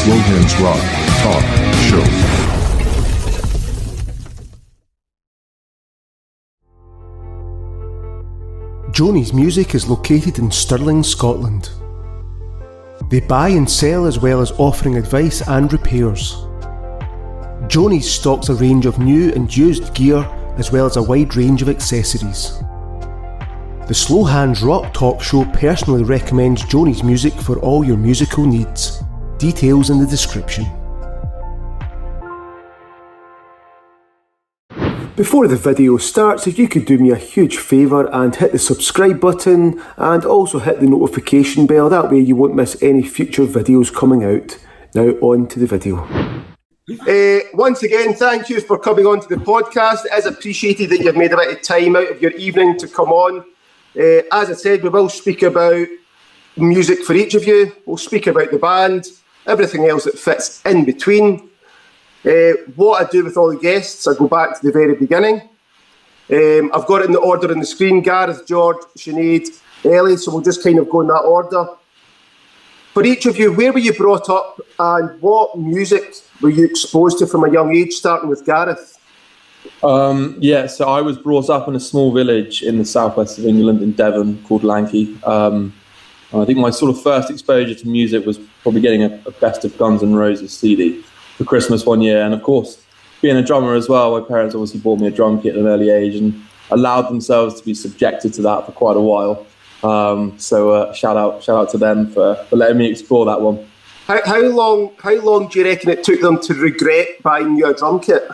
Slowhands Rock Talk Show. Joni's Music is located in Stirling, Scotland. They buy and sell as well as offering advice and repairs. Joni's stocks a range of new and used gear as well as a wide range of accessories. The Slowhands Rock Talk Show personally recommends Joni's Music for all your musical needs. Details in the description. Before the video starts, if you could do me a huge favour and hit the subscribe button and also hit the notification bell, that way you won't miss any future videos coming out. Now on to the video. Once again, thank you for coming on to the podcast. It is appreciated that you've made a bit of time out of your evening to come on. As I said, we will speak about music for each of you. We'll speak about the band, everything else that fits in between. What I do with all the guests, I go back to the very beginning. I've got it in the order on the screen: Gareth, George, Sinead, Ellie, so we'll just kind of go in that order. For each of you, where were you brought up and what music were you exposed to from a young age, starting with Gareth? So I was brought up in a small village in the southwest of England in Devon called Lanky. I think my sort of first exposure to music was probably getting a Best of Guns N' Roses CD for Christmas one year. And of course, being a drummer as well, my parents obviously bought me a drum kit at an early age and allowed themselves to be subjected to that for quite a while. So shout out to them for letting me explore that one. How long do you reckon it took them to regret buying you a drum kit?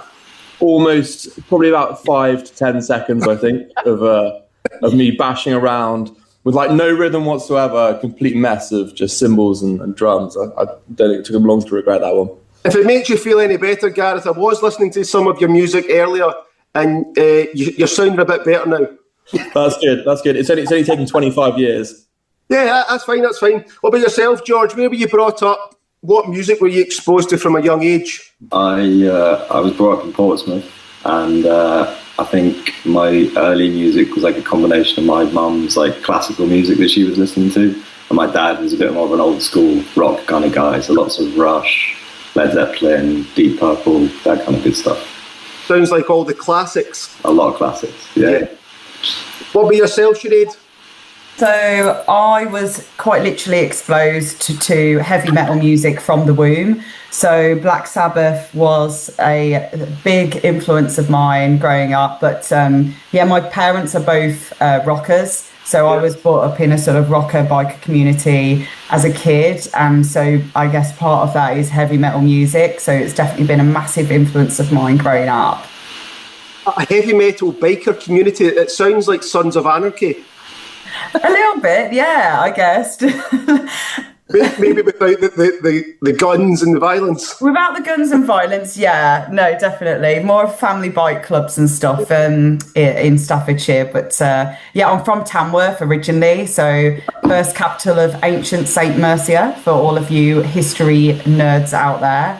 Almost, probably about 5 to 10 seconds, I think, of me bashing around with like no rhythm whatsoever, a complete mess of just cymbals and drums. I don't think it took them long to regret that one. If it makes you feel any better, Gareth, I was listening to some of your music earlier, and you're sounding a bit better now. That's good. It's only taken 25 years. Yeah, that's fine. What about yourself, George? Where were you brought up? What music were you exposed to from a young age? I was brought up in Portsmouth, and I think my early music was like a combination of my mum's like classical music that she was listening to, and my dad was a bit more of an old school rock kind of guy, so lots of Rush, Led Zeppelin, Deep Purple, that kind of good stuff. Sounds like all the classics. A lot of classics, yeah. What about yourself, Sinead? So I was quite literally exposed to heavy metal music from the womb. So Black Sabbath was a big influence of mine growing up. But my parents are both rockers. So I was brought up in a sort of rocker biker community as a kid. And so I guess part of that is heavy metal music. So it's definitely been a massive influence of mine growing up. A heavy metal biker community, it sounds like Sons of Anarchy. A little bit, yeah, I guess. Maybe without the guns and the violence. Without the guns and violence, yeah. No, definitely. More family bike clubs and stuff in Staffordshire. But I'm from Tamworth originally. So first capital of ancient St. Mercia for all of you history nerds out there.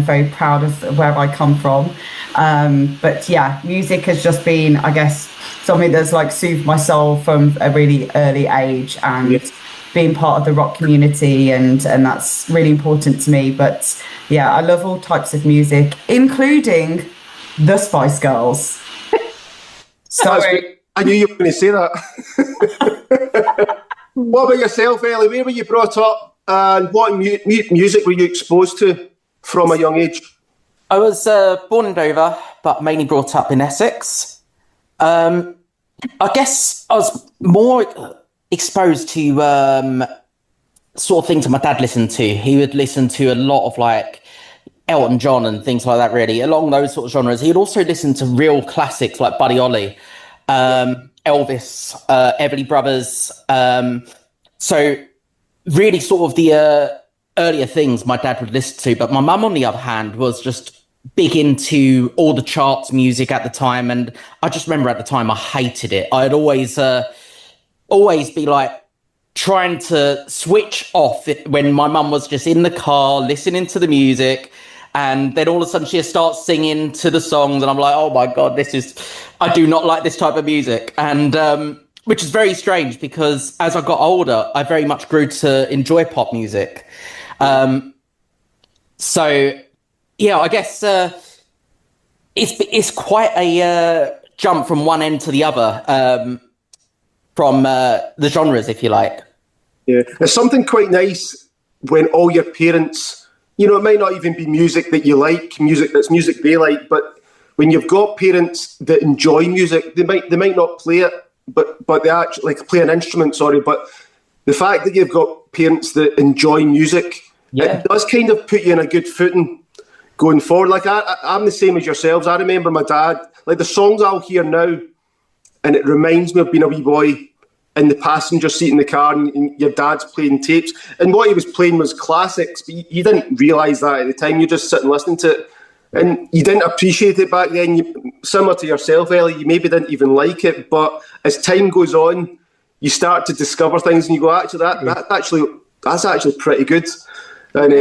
Very proud of where I come from. But yeah, music has just been, I guess, something that's like soothed my soul from a really early age, and being part of the rock community, and that's really important to me. But yeah, I love all types of music, including the Spice Girls. Sorry. I knew you were going to say that. What about yourself, Ellie? Where were you brought up, and what music were you exposed to from a young age? I was born in Dover, but mainly brought up in Essex. I guess I was more exposed to sort of things that my dad listened to. He would listen to a lot of like Elton John and things like that, really, along those sort of genres. He'd also listen to real classics like Buddy Holly, Elvis, Everly Brothers. So really sort of the earlier things my dad would listen to. But my mum, on the other hand, was just big into all the charts music at the time, and I just remember at the time I hated it. I'd always be like trying to switch off when my mum was just in the car listening to the music, and then all of a sudden she'd start singing to the songs, and I'm like, oh my god, I do not like this type of music. And which is very strange, because as I got older I very much grew to enjoy pop music. So, yeah, I guess it's quite a jump from one end to the other, from the genres, if you like. Yeah, it's something quite nice when all your parents, it might not even be music that you like, music they like, but when you've got parents that enjoy music, they might not play it, but they actually like play an instrument. Sorry, but the fact that you've got parents that enjoy music, it does kind of put you in a good footing going forward. Like I'm the same as yourselves. I remember my dad, like the songs I'll hear now, and it reminds me of being a wee boy in the passenger seat in the car, and your dad's playing tapes, and what he was playing was classics, but you didn't realise that at the time. You're just sitting listening to it, and you didn't appreciate it back then. Similar to yourself, Ellie, you maybe didn't even like it, but as time goes on, you start to discover things, and you go, actually, that's actually pretty good, and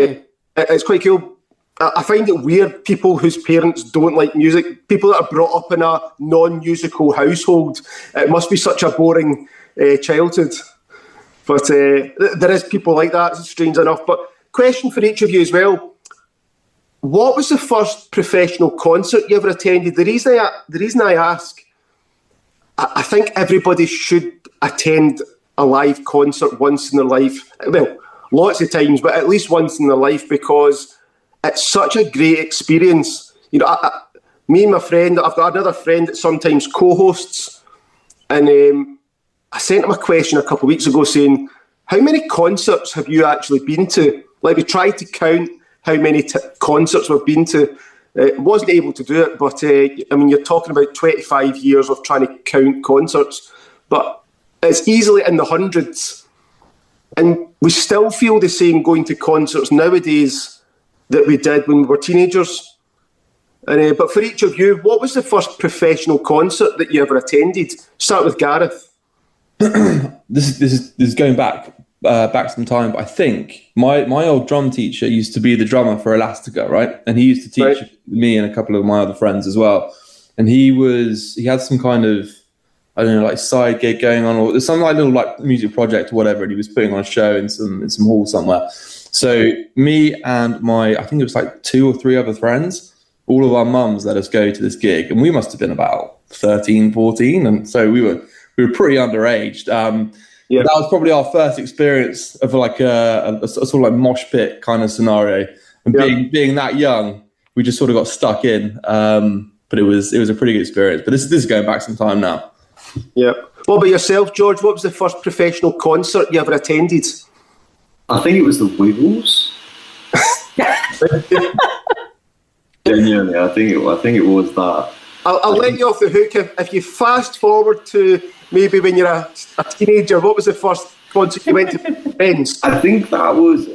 it's quite cool. I find it weird, people whose parents don't like music, people that are brought up in a non-musical household. It must be such a boring childhood. But there is people like that, strange enough. But question for each of you as well. What was the first professional concert you ever attended? The reason I ask, I think everybody should attend a live concert once in their life. Well, lots of times, but at least once in their life, because it's such a great experience. Me and my friend, I've got another friend that sometimes co-hosts, and I sent him a question a couple of weeks ago saying, how many concerts have you actually been to? Like, we tried to count how many concerts we've been to. Wasn't able to do it, but you're talking about 25 years of trying to count concerts, but it's easily in the hundreds. And we still feel the same going to concerts nowadays that we did when we were teenagers. But for each of you, what was the first professional concert that you ever attended? Start with Gareth. This is going back some time, but I think my old drum teacher used to be the drummer for Elastica, right? And he used to teach me and a couple of my other friends as well. And he had some kind of, I don't know, like side gig going on, or some like little like music project or whatever, and he was putting on a show in some hall somewhere. So me and I think it was like 2 or 3 other friends, all of our mums let us go to this gig, and we must have been about 13, 14, and so we were pretty underaged. That was probably our first experience of like a sort of like mosh pit kind of scenario, and being that young, we just sort of got stuck in. But it was a pretty good experience. But this is going back some time now. Yeah. What about yourself, George? What was the first professional concert you ever attended? I think it was the Wiggles. Genuinely, I think it was that. I'll let you off the hook. If you fast forward to maybe when you're a teenager, what was the first concert you went to with friends? I think that was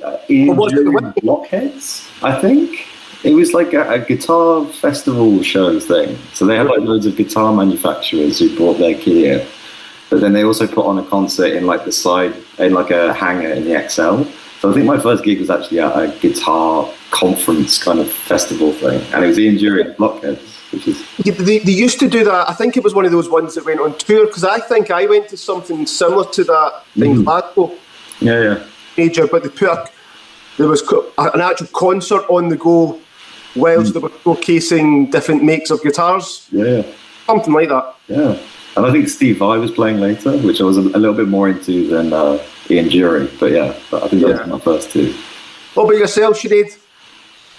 Blockheads, I think. It was like a guitar festival show thing. So they had like loads of guitar manufacturers who brought their gear. But then they also put on a concert in like a hangar in the XL. So I think my first gig was actually at a guitar conference kind of festival thing. And it was Ian Dury at Blockheads, which is... They used to do that. I think it was one of those ones that went on tour, because I think I went to something similar to that in Glasgow. Yeah. Major, but there was an actual concert on the go whilst they were showcasing different makes of guitars. Yeah. Something like that. Yeah. And I think Steve Vai was playing later, which I was a little bit more into than Ian Dury. But I think those were my first two. What about yourself, Sinead?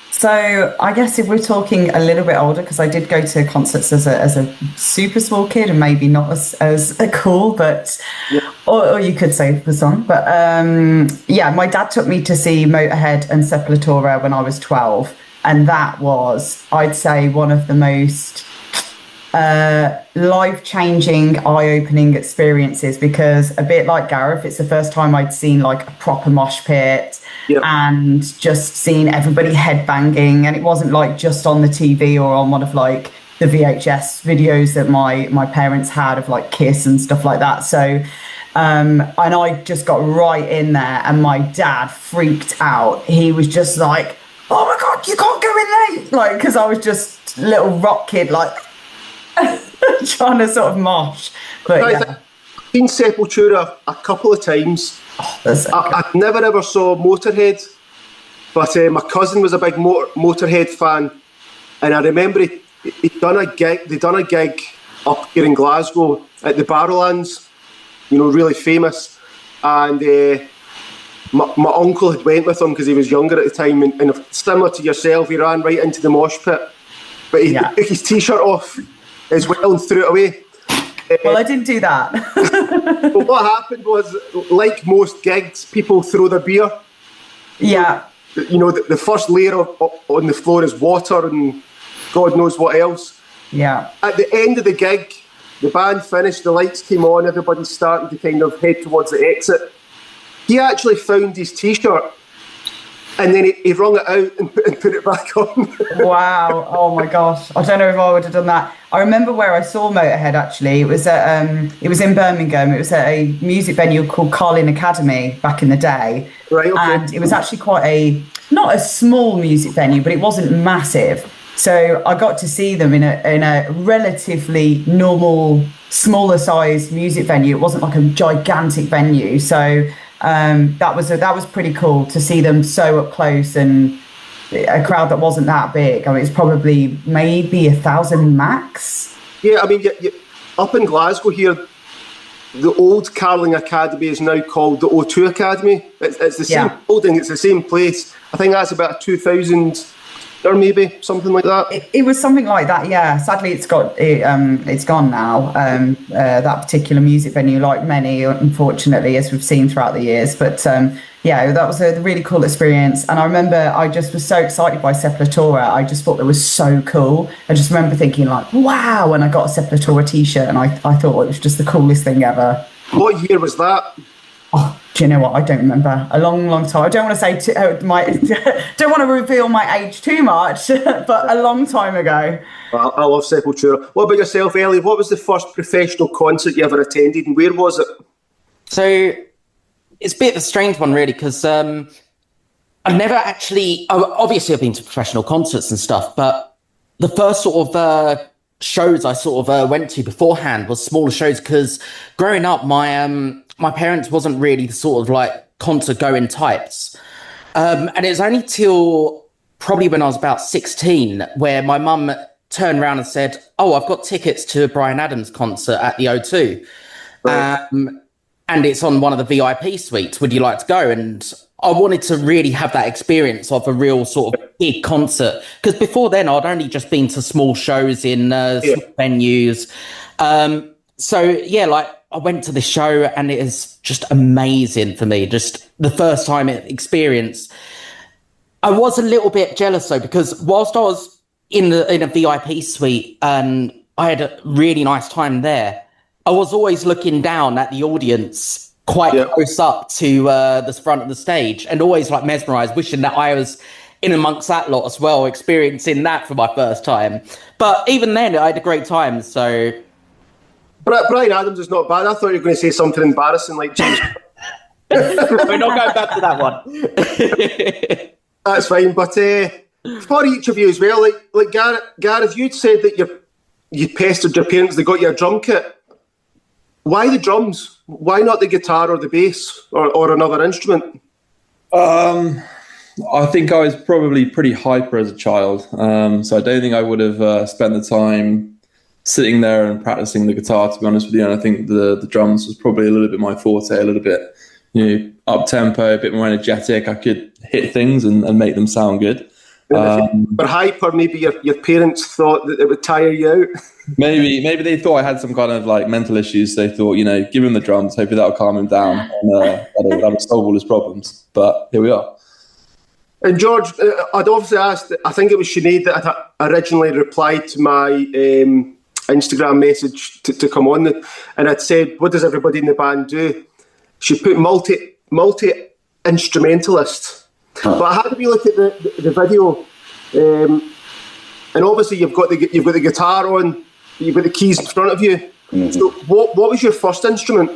So I guess if we're talking a little bit older, because I did go to concerts as a super small kid and maybe not as cool, but or you could say for some. But my dad took me to see Motorhead and Sepultura when I was 12. And that was, I'd say, one of the most life-changing, eye-opening experiences, because a bit like Gareth, it's the first time I'd seen like a proper mosh pit and just seen everybody headbanging, and it wasn't like just on the TV or on one of like the VHS videos that my parents had of like Kiss and stuff like that. So and I just got right in there, and my dad freaked out. He was just like, oh my God, you can't go in there, like, because I was just a little rock kid, like trying to sort of mosh. But I've seen Sepultura a couple of times. I never ever saw Motorhead. But my cousin was a big Motorhead fan, and I remember he'd done a gig. They'd done a gig up here in Glasgow at the Barrowlands, really famous. And my uncle had went with him because he was younger at the time, and similar to yourself, he ran right into the mosh pit. But he took his t-shirt off as well and threw it away. Well, I didn't do that. But what happened was, like most gigs, people throw their beer. Yeah. The first layer on the floor is water and God knows what else. Yeah. At the end of the gig, the band finished, the lights came on, everybody's starting to kind of head towards the exit. He actually found his t-shirt and then he wrung it out and put it back on. Wow. Oh my gosh. I don't know if I would have done that. I remember where I saw Motorhead actually. It was it was in Birmingham. It was at a music venue called Carlin Academy back in the day. Right, okay. And it was actually quite not a small music venue, but it wasn't massive. So I got to see them in a relatively normal, smaller size music venue. It wasn't like a gigantic venue. So that was pretty cool to see them so up close, and a crowd that wasn't that big. I mean, it's probably maybe 1,000 max. Yeah, I mean, up in Glasgow here, the old Carling Academy is now called the O2 Academy. It's the same building, it's the same place. I think that's about 2,000 or maybe something like that. It was something like that, yeah. Sadly, it's gone now. That particular music venue, like many, unfortunately, as we've seen throughout the years. But that was a really cool experience. And I remember I just was so excited by Sepultura. I just thought it was so cool. I just remember thinking like, wow, when I got a Sepultura t-shirt, and I thought it was just the coolest thing ever. What year was that? Oh, do you know what? I don't remember. A long, long time. I don't want to say don't want to reveal my age too much, but a long time ago. Well, I love Sepultura. What about yourself, Ellie? What was the first professional concert you ever attended, and where was it? So it's a bit of a strange one, really, because I've never actually. Obviously, I've been to professional concerts and stuff, but the first sort of shows I sort of went to beforehand was smaller shows, because growing up, my parents wasn't really the sort of like concert going types. And it was only till probably when I was about 16 where my mum turned around and said, "Oh, I've got tickets to a Bryan Adams concert at the O2. Right. And it's on one of the VIP suites. Would you like to go?" And I wanted to really have that experience of a real sort of big concert, because before then I'd only just been to small shows in small venues. I went to the show, and it is just amazing for me. Just the first time experience. I was a little bit jealous though, because whilst I was in a VIP suite and I had a really nice time there, I was always looking down at the audience quite close up to the front of the stage, and always like mesmerised, wishing that I was in amongst that lot as well, experiencing that for my first time. But even then, I had a great time, so... Bryan Adams is not bad. I thought you were going to say something embarrassing like James. We're not going back to that one. That's fine, but for each of you as well, like Gareth, you'd said that you pestered your parents, they got you a drum kit. Why the drums? Why not the guitar or the bass or another instrument? I think I was probably pretty hyper as a child, so I don't think I would have spent the time sitting there and practicing the guitar, to be honest with you. And I think the drums was probably a little bit my forte, a little bit up tempo, a bit more energetic. I could hit things and make them sound good. But hyper, maybe your parents thought that it would tire you out. Maybe they thought I had some kind of like mental issues. They thought, give him the drums, hopefully that'll calm him down, and that'll solve all his problems. But here we are. And George, I'd obviously asked, I think it was Sinead that had originally replied to my Instagram message to come on, and I'd said, what does everybody in the band do? She put multi-instrumentalist. But how do we look at the video? And obviously you've got the guitar on, you've got the keys in front of you. Mm-hmm. So what was your first instrument?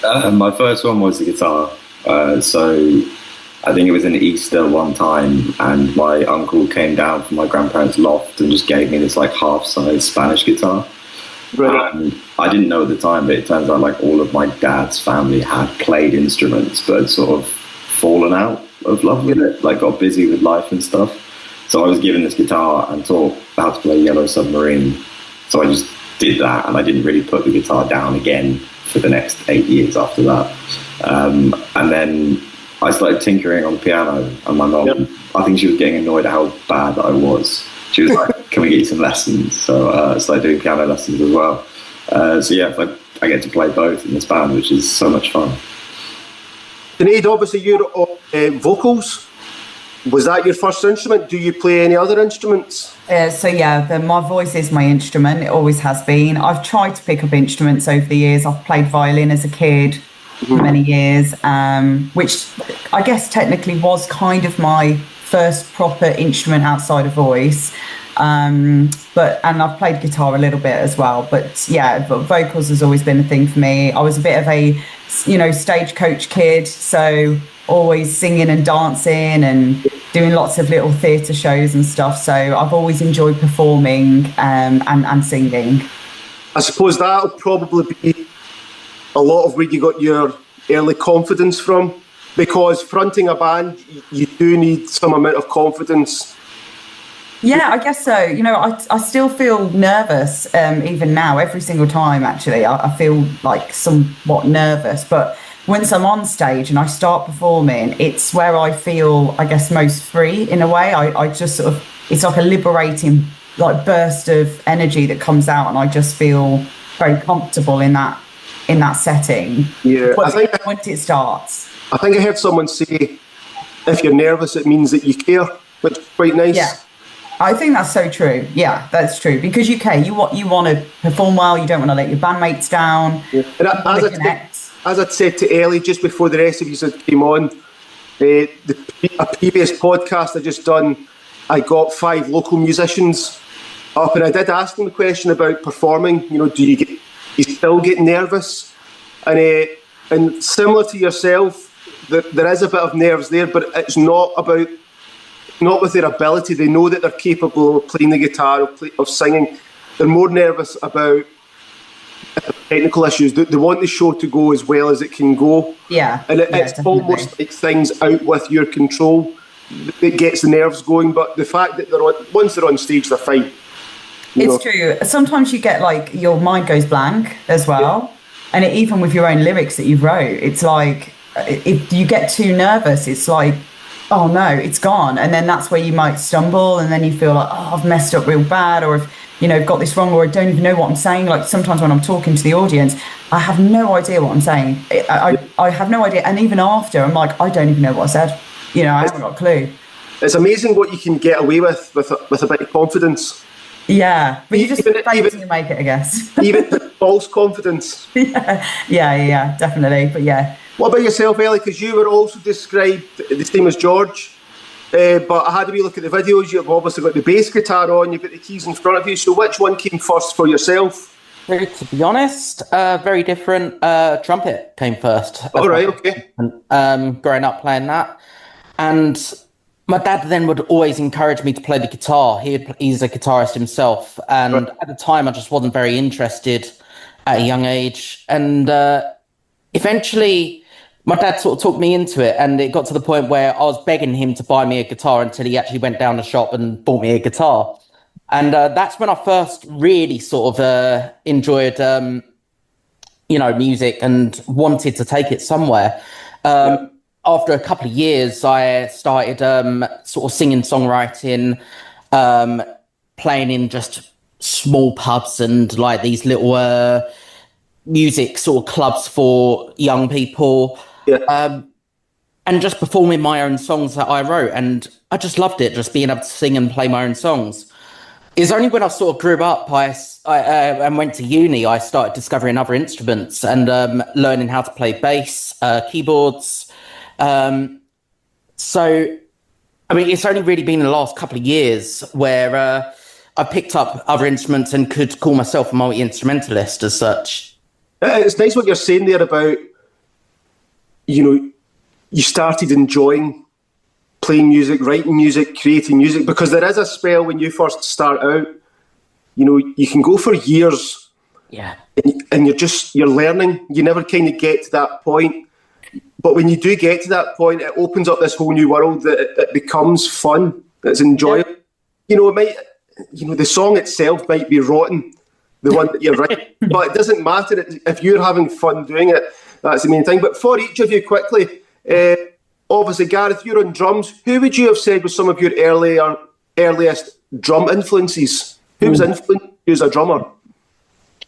My first one was the guitar. So I think it was in Easter one time, and my uncle came down from my grandparents' loft and just gave me this like half-size Spanish guitar. Right. And I didn't know at the time, but it turns out like all of my dad's family had played instruments, but had sort of fallen out. of love with it, like got busy with life and stuff. So I was given this guitar and taught how to play Yellow Submarine. So I just did that, and I didn't really put the guitar down again for the next 8 years after that. And then I started tinkering on the piano, and my mom, I think she was getting annoyed at how bad I was. She was like, can we get you some lessons? So I started doing piano lessons as well. So yeah, I get to play both in this band, which is so much fun. Sinead, obviously you're on vocals. Was that your first instrument? Do you play any other instruments? So yeah, my voice is my instrument. It always has been. I've tried to pick up instruments over the years. I've played violin as a kid for many years, which I guess technically was kind of my first proper instrument outside of voice. And I've played guitar a little bit as well. But yeah, vocals has always been a thing for me. I was a bit of a, stagecoach kid, so always singing and dancing and doing lots of little theatre shows and stuff. So I've always enjoyed performing and singing. I suppose that'll probably be a lot of where you got your early confidence from, because fronting a band, you do need some amount of confidence. Yeah, I guess so. I still feel nervous even now, every single time, actually. I feel like somewhat nervous. But once I'm on stage and I start performing, it's where I feel, I guess, most free in a way. I just sort of, it's like a liberating burst of energy that comes out, and I just feel very comfortable in that setting. Yeah, once it starts. I think I heard someone say, if you're nervous, it means that you care, which is quite nice. Yeah. I think that's so true. Yeah, that's true. Because you care. You want to perform well. You don't want to let your bandmates down. Yeah. And as I said to Ellie just before the rest of you came on, a previous podcast I just done, I got 5 local musicians up, and I did ask them the question about performing. Do you still get nervous? And similar to yourself, there is a bit of nerves there, but it's not with their ability. They know that they're capable of playing the guitar, of singing. They're more nervous about technical issues. They want the show to go as well as it can go. Yeah. And it's almost like things out with your control that gets the nerves going. But the fact that once they're on stage, they're fine. It's true. Sometimes you get your mind goes blank as well. Yeah. And even with your own lyrics that you wrote, it's like, if you get too nervous, it's like, oh no, it's gone. And then that's where you might stumble, and then you feel like, oh, I've messed up real bad, or I've got this wrong, or I don't even know what I'm saying. Like sometimes when I'm talking to the audience, I have no idea what I'm saying. I have no idea. And even after, I'm like, I don't even know what I said. I haven't got a clue. It's amazing what you can get away with a bit of confidence. Yeah, but you just fake it till you make it, I guess. Even false confidence. Yeah, definitely. But yeah. What about yourself, Ellie? Because you were also described the same as George, but I had a wee look at the videos. You've obviously got the bass guitar on, you've got the keys in front of you. So which one came first for yourself? To be honest, very different. Trumpet came first. All right, okay. Growing up playing that, and my dad then would always encourage me to play the guitar. He's a guitarist himself, and at the time I just wasn't very interested at a young age. And eventually my dad sort of talked me into it, and it got to the point where I was begging him to buy me a guitar until he actually went down the shop and bought me a guitar. And that's when I first really sort of enjoyed, music and wanted to take it somewhere. After a couple of years, I started sort of singing, songwriting, playing in just small pubs and these little music sort of clubs for young people. Yeah. And just performing my own songs that I wrote. And I just loved it, just being able to sing and play my own songs. It's only when I sort of grew up and went to uni, I started discovering other instruments and learning how to play bass, keyboards. So, I mean, it's only really been in the last couple of years where I picked up other instruments and could call myself a multi-instrumentalist as such. It's nice what you're saying there about, you started enjoying playing music, writing music, creating music, because there is a spell when you first start out, you can go for years. Yeah. And you're learning. You never kind of get to that point. But when you do get to that point, it opens up this whole new world that it becomes fun. It's enjoyable. Yeah. You know, it might. You know, the song itself might be rotten, the one that you're writing, but it doesn't matter if you're having fun doing it. That's the main thing. But for each of you, quickly, obviously, Gareth, you're on drums. Who would you have said was some of your earliest drum influences? Who was influenced you as a drummer?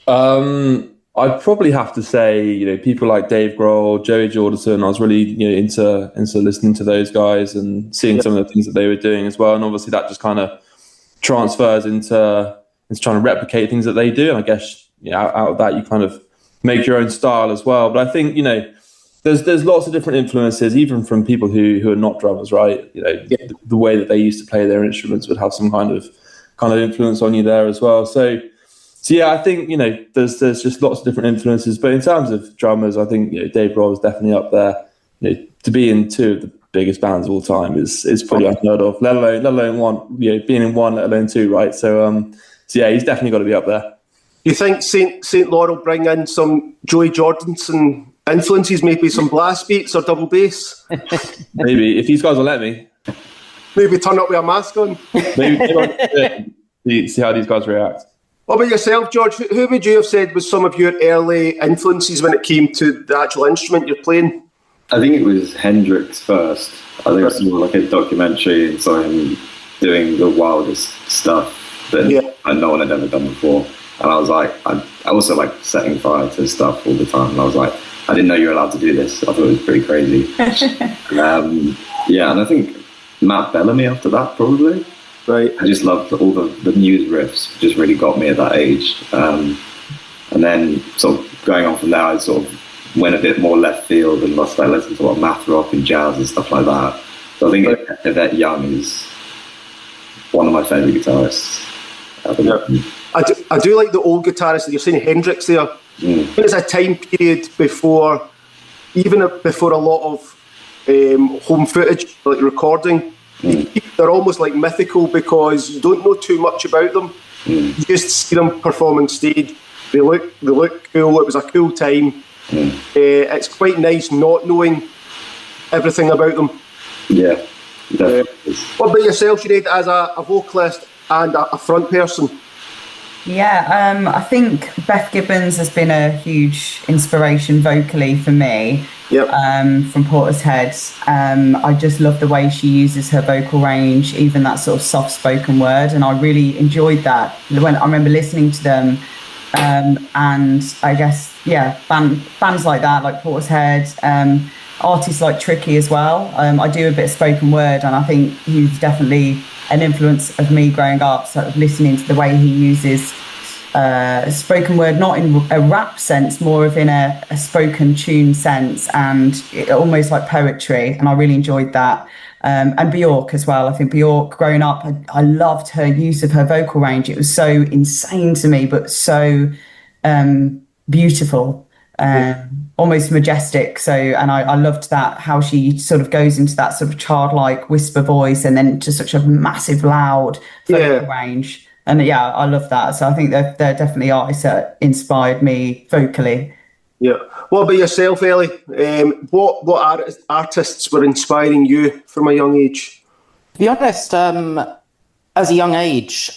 I'd probably have to say, you know, people like Dave Grohl, Joey Jordison. I was really, you know, into listening to those guys and seeing some of the things that they were doing as well. And obviously, that just kind of transfers into trying to replicate things that they do. And I guess, you know, out of that, you kind of make your own style as well. But I think, you know, there's lots of different influences, even from people who are not drummers, right? You know, the way that they used to play their instruments would have some kind of influence on you there as well. So yeah, I think, you know, there's just lots of different influences. But in terms of drummers, I think, you know, Dave Grohl is definitely up there. You know, to be in two of the biggest bands of all time is pretty unheard of. Let alone one, you know, being in one, let alone two, right? So yeah, he's definitely got to be up there. You think Saint Laurel bring in some Joey Jordison influences, maybe some blast beats or double bass? Maybe, if these guys will let me. Maybe turn up with a mask on. Maybe see how these guys react. What about yourself, George? Who would you have said was some of your early influences when it came to the actual instrument you're playing? I think it was Hendrix first. I think I saw like a documentary and saw him doing the wildest stuff that no one had ever done before. And I was like, I also like setting fire to stuff all the time. And I was like, I didn't know you were allowed to do this. I thought it was pretty crazy. And I think Matt Bellamy after that, probably. Right. I just loved all the news riffs, just really got me at that age. And then sort of going on from there, I sort of went a bit more left field and started listening to a lot of math rock and jazz and stuff like that. So I think Yvette Young is one of my favourite guitarists. I do like the old guitarists. You're saying Hendrix there. There's a time period before a lot of home footage, like recording. They're almost like mythical because you don't know too much about them. You just see them performing stage. They look cool. It was a cool time. It's quite nice not knowing everything about them. Yeah, definitely. What about yourself, Sinead, as a vocalist and a front person? Yeah, I think Beth Gibbons has been a huge inspiration vocally for me. Yep. From Portishead. I just love the way she uses her vocal range, even that sort of soft spoken word, and I really enjoyed that when I remember listening to them. And I guess bands like that, like Portishead, artists like Tricky as well. I do a bit of spoken word, and I think he's definitely an influence of me growing up, sort of listening to the way he uses spoken word, not in a rap sense, more of in a spoken tune sense, and almost like poetry, and I really enjoyed that. And Bjork as well. I think Bjork, growing up, I loved her use of her vocal range. It was so insane to me, but so beautiful, almost majestic. So, and I loved that, how she sort of goes into that sort of childlike whisper voice and then to such a massive, loud vocal range. And I love that. So I think they're definitely artists that inspired me vocally. Yeah. What about yourself, Ellie? What artists were inspiring you from a young age? To be honest, as a young age,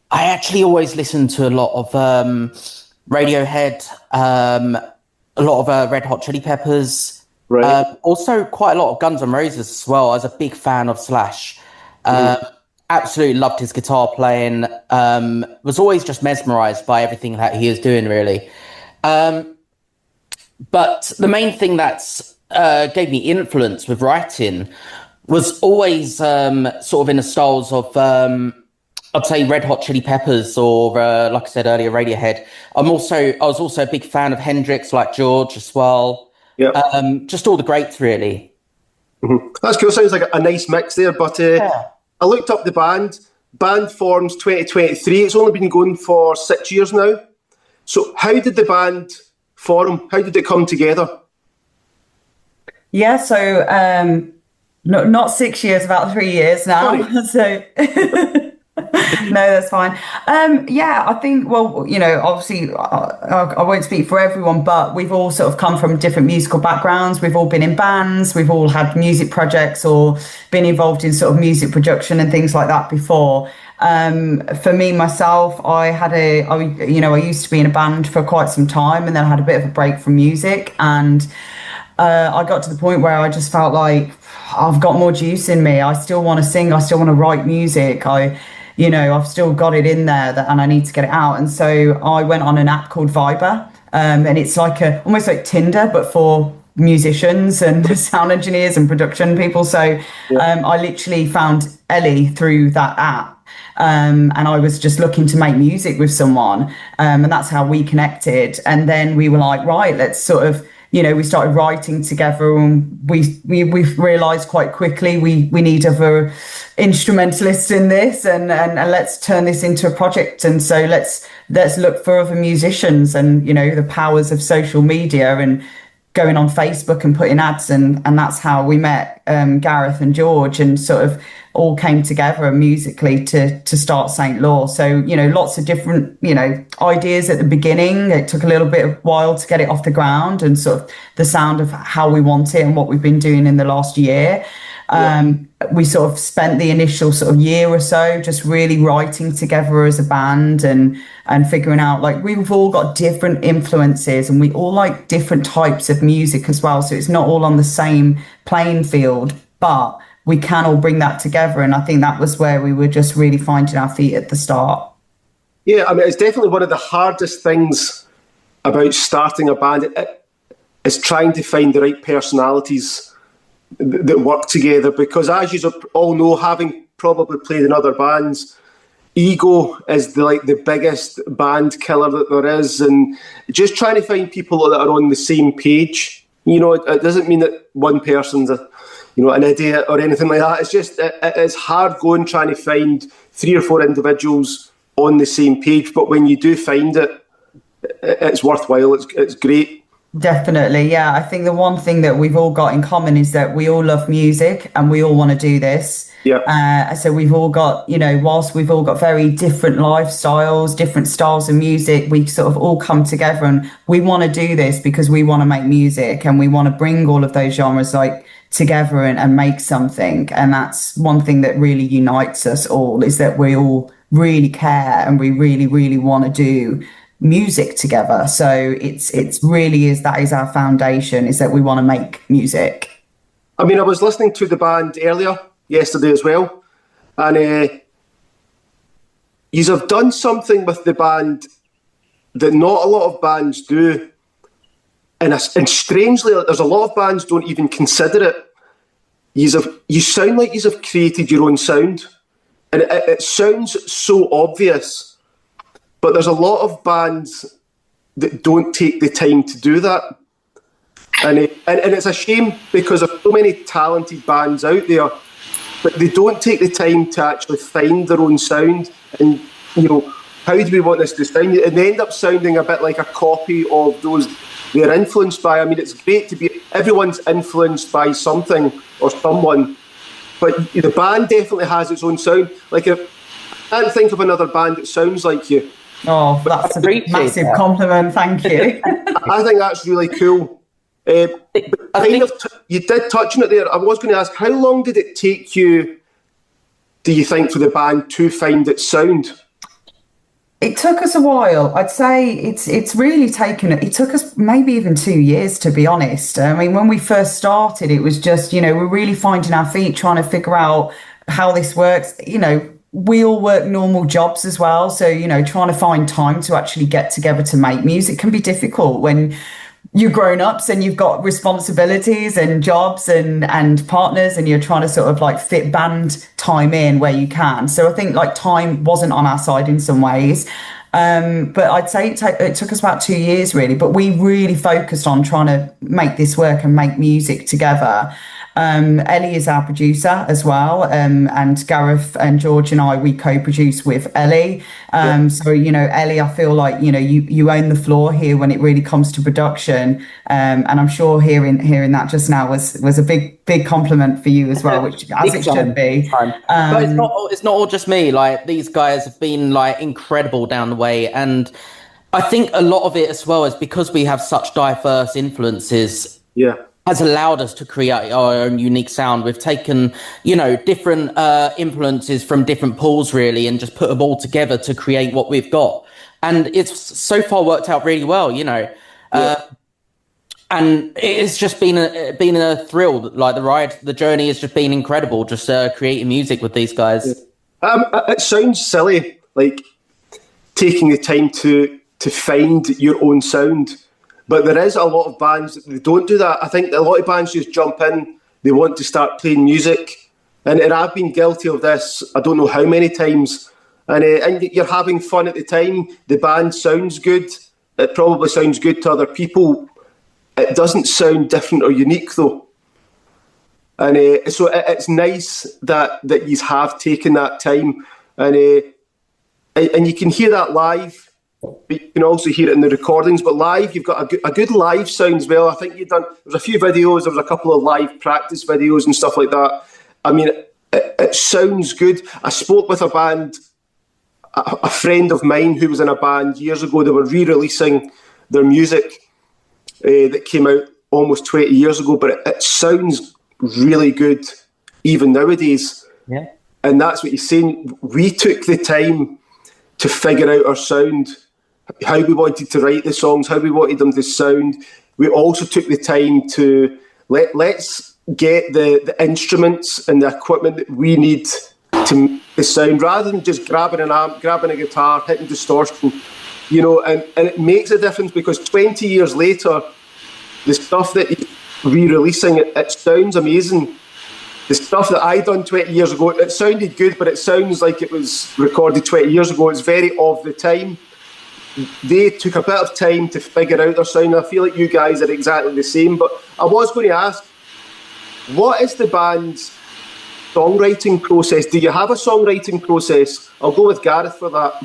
I actually always listened to a lot of Radiohead, a lot of Red Hot Chili Peppers, right. Also quite a lot of Guns N' Roses as well. I was a big fan of Slash. Absolutely loved his guitar playing. Was always just mesmerised by everything that he was doing, really. But the main thing that's gave me influence with writing was always sort of in the styles of, I'd say, Red Hot Chili Peppers or, like I said earlier, Radiohead. I was also a big fan of Hendrix, like George as well. Yeah. Just all the greats, really. Mm-hmm. That's cool. Sounds like a nice mix there. But I looked up the band. Band forms 2023. It's only been going for 6 years now. So how did the band form? How did it come together? Yeah, so not 6 years, about 3 years now. So No, that's fine. Yeah, I think, well, obviously, I won't speak for everyone, but we've all sort of come from different musical backgrounds. We've all been in bands, we've all had music projects or been involved in sort of music production and things like that before. For me, myself, I used to be in a band for quite some time, and then I had a bit of a break from music. And I got to the point where I just felt like I've got more juice in me. I still want to sing. I still want to write music. I've still got it in there and I need to get it out. And so I went on an app called Viber, and it's like almost like Tinder, but for musicians and sound engineers and production people. So I literally found Ellie through that app. And I was just looking to make music with someone. And that's how we connected. And then we were like, right, let's sort of, we started writing together, and we realized quite quickly we need other instrumentalists in this, and let's turn this into a project. And so let's look for other musicians, and the powers of social media and going on Facebook and putting ads, and that's how we met Gareth and George, and sort of all came together musically to start Saint Law. So lots of different ideas at the beginning. It took a little bit of while to get it off the ground, and sort of the sound of how we want it and what we've been doing in the last year. We sort of spent the initial sort of year or so just really writing together as a band, and figuring out, like, we've all got different influences and we all like different types of music as well. So it's not all on the same playing field, but we can all bring that together. And I think that was where we were just really finding our feet at the start. Yeah, I mean, it's definitely one of the hardest things about starting a band is trying to find the right personalities that work together, because as you all know, having probably played in other bands, ego is the biggest band killer that there is, and just trying to find people that are on the same page. It doesn't mean that one person's an idiot or anything like that. It's just it's hard going trying to find 3 or 4 individuals on the same page, but when you do find it, it's worthwhile. It's great. Definitely, yeah. I think the one thing that we've all got in common is that we all love music and we all want to do this. Yeah. So we've all got, whilst we've all got very different lifestyles, different styles of music, we sort of all come together and we want to do this because we want to make music, and we want to bring all of those genres together and make something. And that's one thing that really unites us all, is that we all really care and we really, really want to do music together. So it's really that is our foundation, is that we want to make music. I mean, I was listening to the band earlier yesterday as well, and you have done something with the band that not a lot of bands do, and strangely, there's a lot of bands don't even consider it. You sound like you have created your own sound, and it sounds so obvious. But there's a lot of bands that don't take the time to do that. And it's a shame, because there's so many talented bands out there, but they don't take the time to actually find their own sound. And, how do we want this to sound? And they end up sounding a bit like a copy of those they're influenced by. I mean, it's great to be, everyone's influenced by something or someone, but the band definitely has its own sound. I can't think of another band that sounds like you. Oh, that's a massive compliment. Thank you. I think that's really cool. You did touch on it there. I was going to ask, how long did it take you, do you think, for the band to find its sound? It took us a while. I'd say it's really taken, it took us maybe even 2 years, to be honest. I mean, when we first started, it was just, we're really finding our feet, trying to figure out how this works. We all work normal jobs as well. So, trying to find time to actually get together to make music can be difficult when you're grown-ups and you've got responsibilities and jobs and partners, and you're trying to sort of fit band time in where you can. So I think time wasn't on our side in some ways. But I'd say it took us about 2 years really, but we really focused on trying to make this work and make music together. Ellie is our producer as well, and Gareth and George and I, we co-produce with Ellie. So, you know, Ellie, I feel like, you know, you own the floor here when it really comes to production. And I'm sure hearing that just now was a big compliment for you as well, which as it should be. But it's not all just me. Like, these guys have been like incredible down the way, and I think a lot of it as well is because we have such diverse influences. Yeah. Has allowed us to create our own unique sound. We've taken, you know, different influences from different pools, really, and just put them all together to create what we've got. And it's so far worked out really well, you know. And it's just been a thrill. Like, the journey has just been incredible. Just creating music with these guys. It sounds silly, like taking the time to find your own sound. But there is a lot of bands that don't do that. I think a lot of bands just jump in, they want to start playing music. And I've been guilty of this, I don't know how many times. And you're having fun at the time, the band sounds good, it probably sounds good to other people. It doesn't sound different or unique though. And so it's nice that you have taken that time. And you can hear that live. But you can also hear it in the recordings, but live you've got a good live sound as well. I think there was a few videos, there was a couple of live practice videos and stuff like that. I mean, it sounds good. I spoke with a band, a friend of mine who was in a band years ago. They were re-releasing their music that came out almost 20 years ago, but it sounds really good even nowadays. Yeah. And that's what he's saying. We took the time to figure out our sound, how we wanted to write the songs, how we wanted them to sound. We also took the time to let's get the instruments and the equipment that we need to make the sound, rather than just grabbing an amp, grabbing a guitar, hitting distortion, you know, and it makes a difference because 20 years later, the stuff that you're re-releasing, it sounds amazing. The stuff that I done 20 years ago, it sounded good, but it sounds like it was recorded 20 years ago. It's very of the time. They took a bit of time to figure out their sound. I feel like you guys are exactly the same. But I was going to ask, what is the band's songwriting process? Do you have a songwriting process? I'll go with Gareth for that.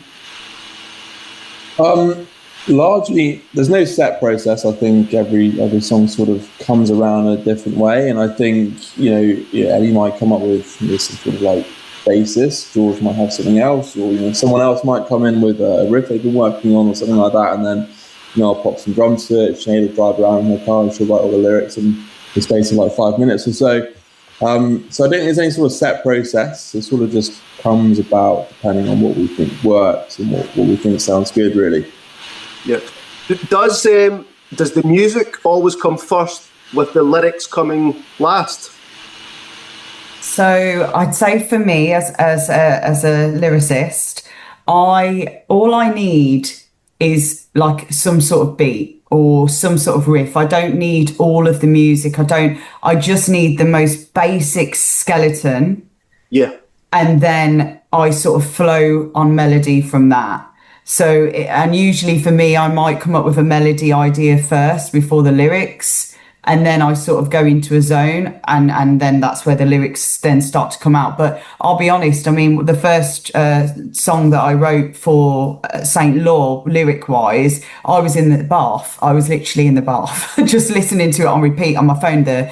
Largely, there's no set process. I think every song sort of comes around a different way, and I think, you know, Eddie might come up with this sort of like basis, George might have something else, or, you know, someone else might come in with a riff they've been working on or something like that, and then, you know, I'll pop some drums to it. Sinead will drive around in her car and she'll write all the lyrics in the space of like 5 minutes or so. So I don't think there's any sort of set process. It sort of just comes about depending on what we think works and what we think sounds good, really. Yeah. Does the music always come first with the lyrics coming last? So I'd say for me, as a lyricist, all I need is like some sort of beat or some sort of riff. I don't need all of the music. I just need the most basic skeleton. Yeah. And then I sort of flow on melody from that. So, and usually for me, I might come up with a melody idea first before the lyrics. And then I sort of go into a zone, and then that's where the lyrics then start to come out. But I'll be honest, I mean, the first song that I wrote for St. Law, lyric-wise, I was in the bath. I was literally in the bath, just listening to it on repeat on my phone, the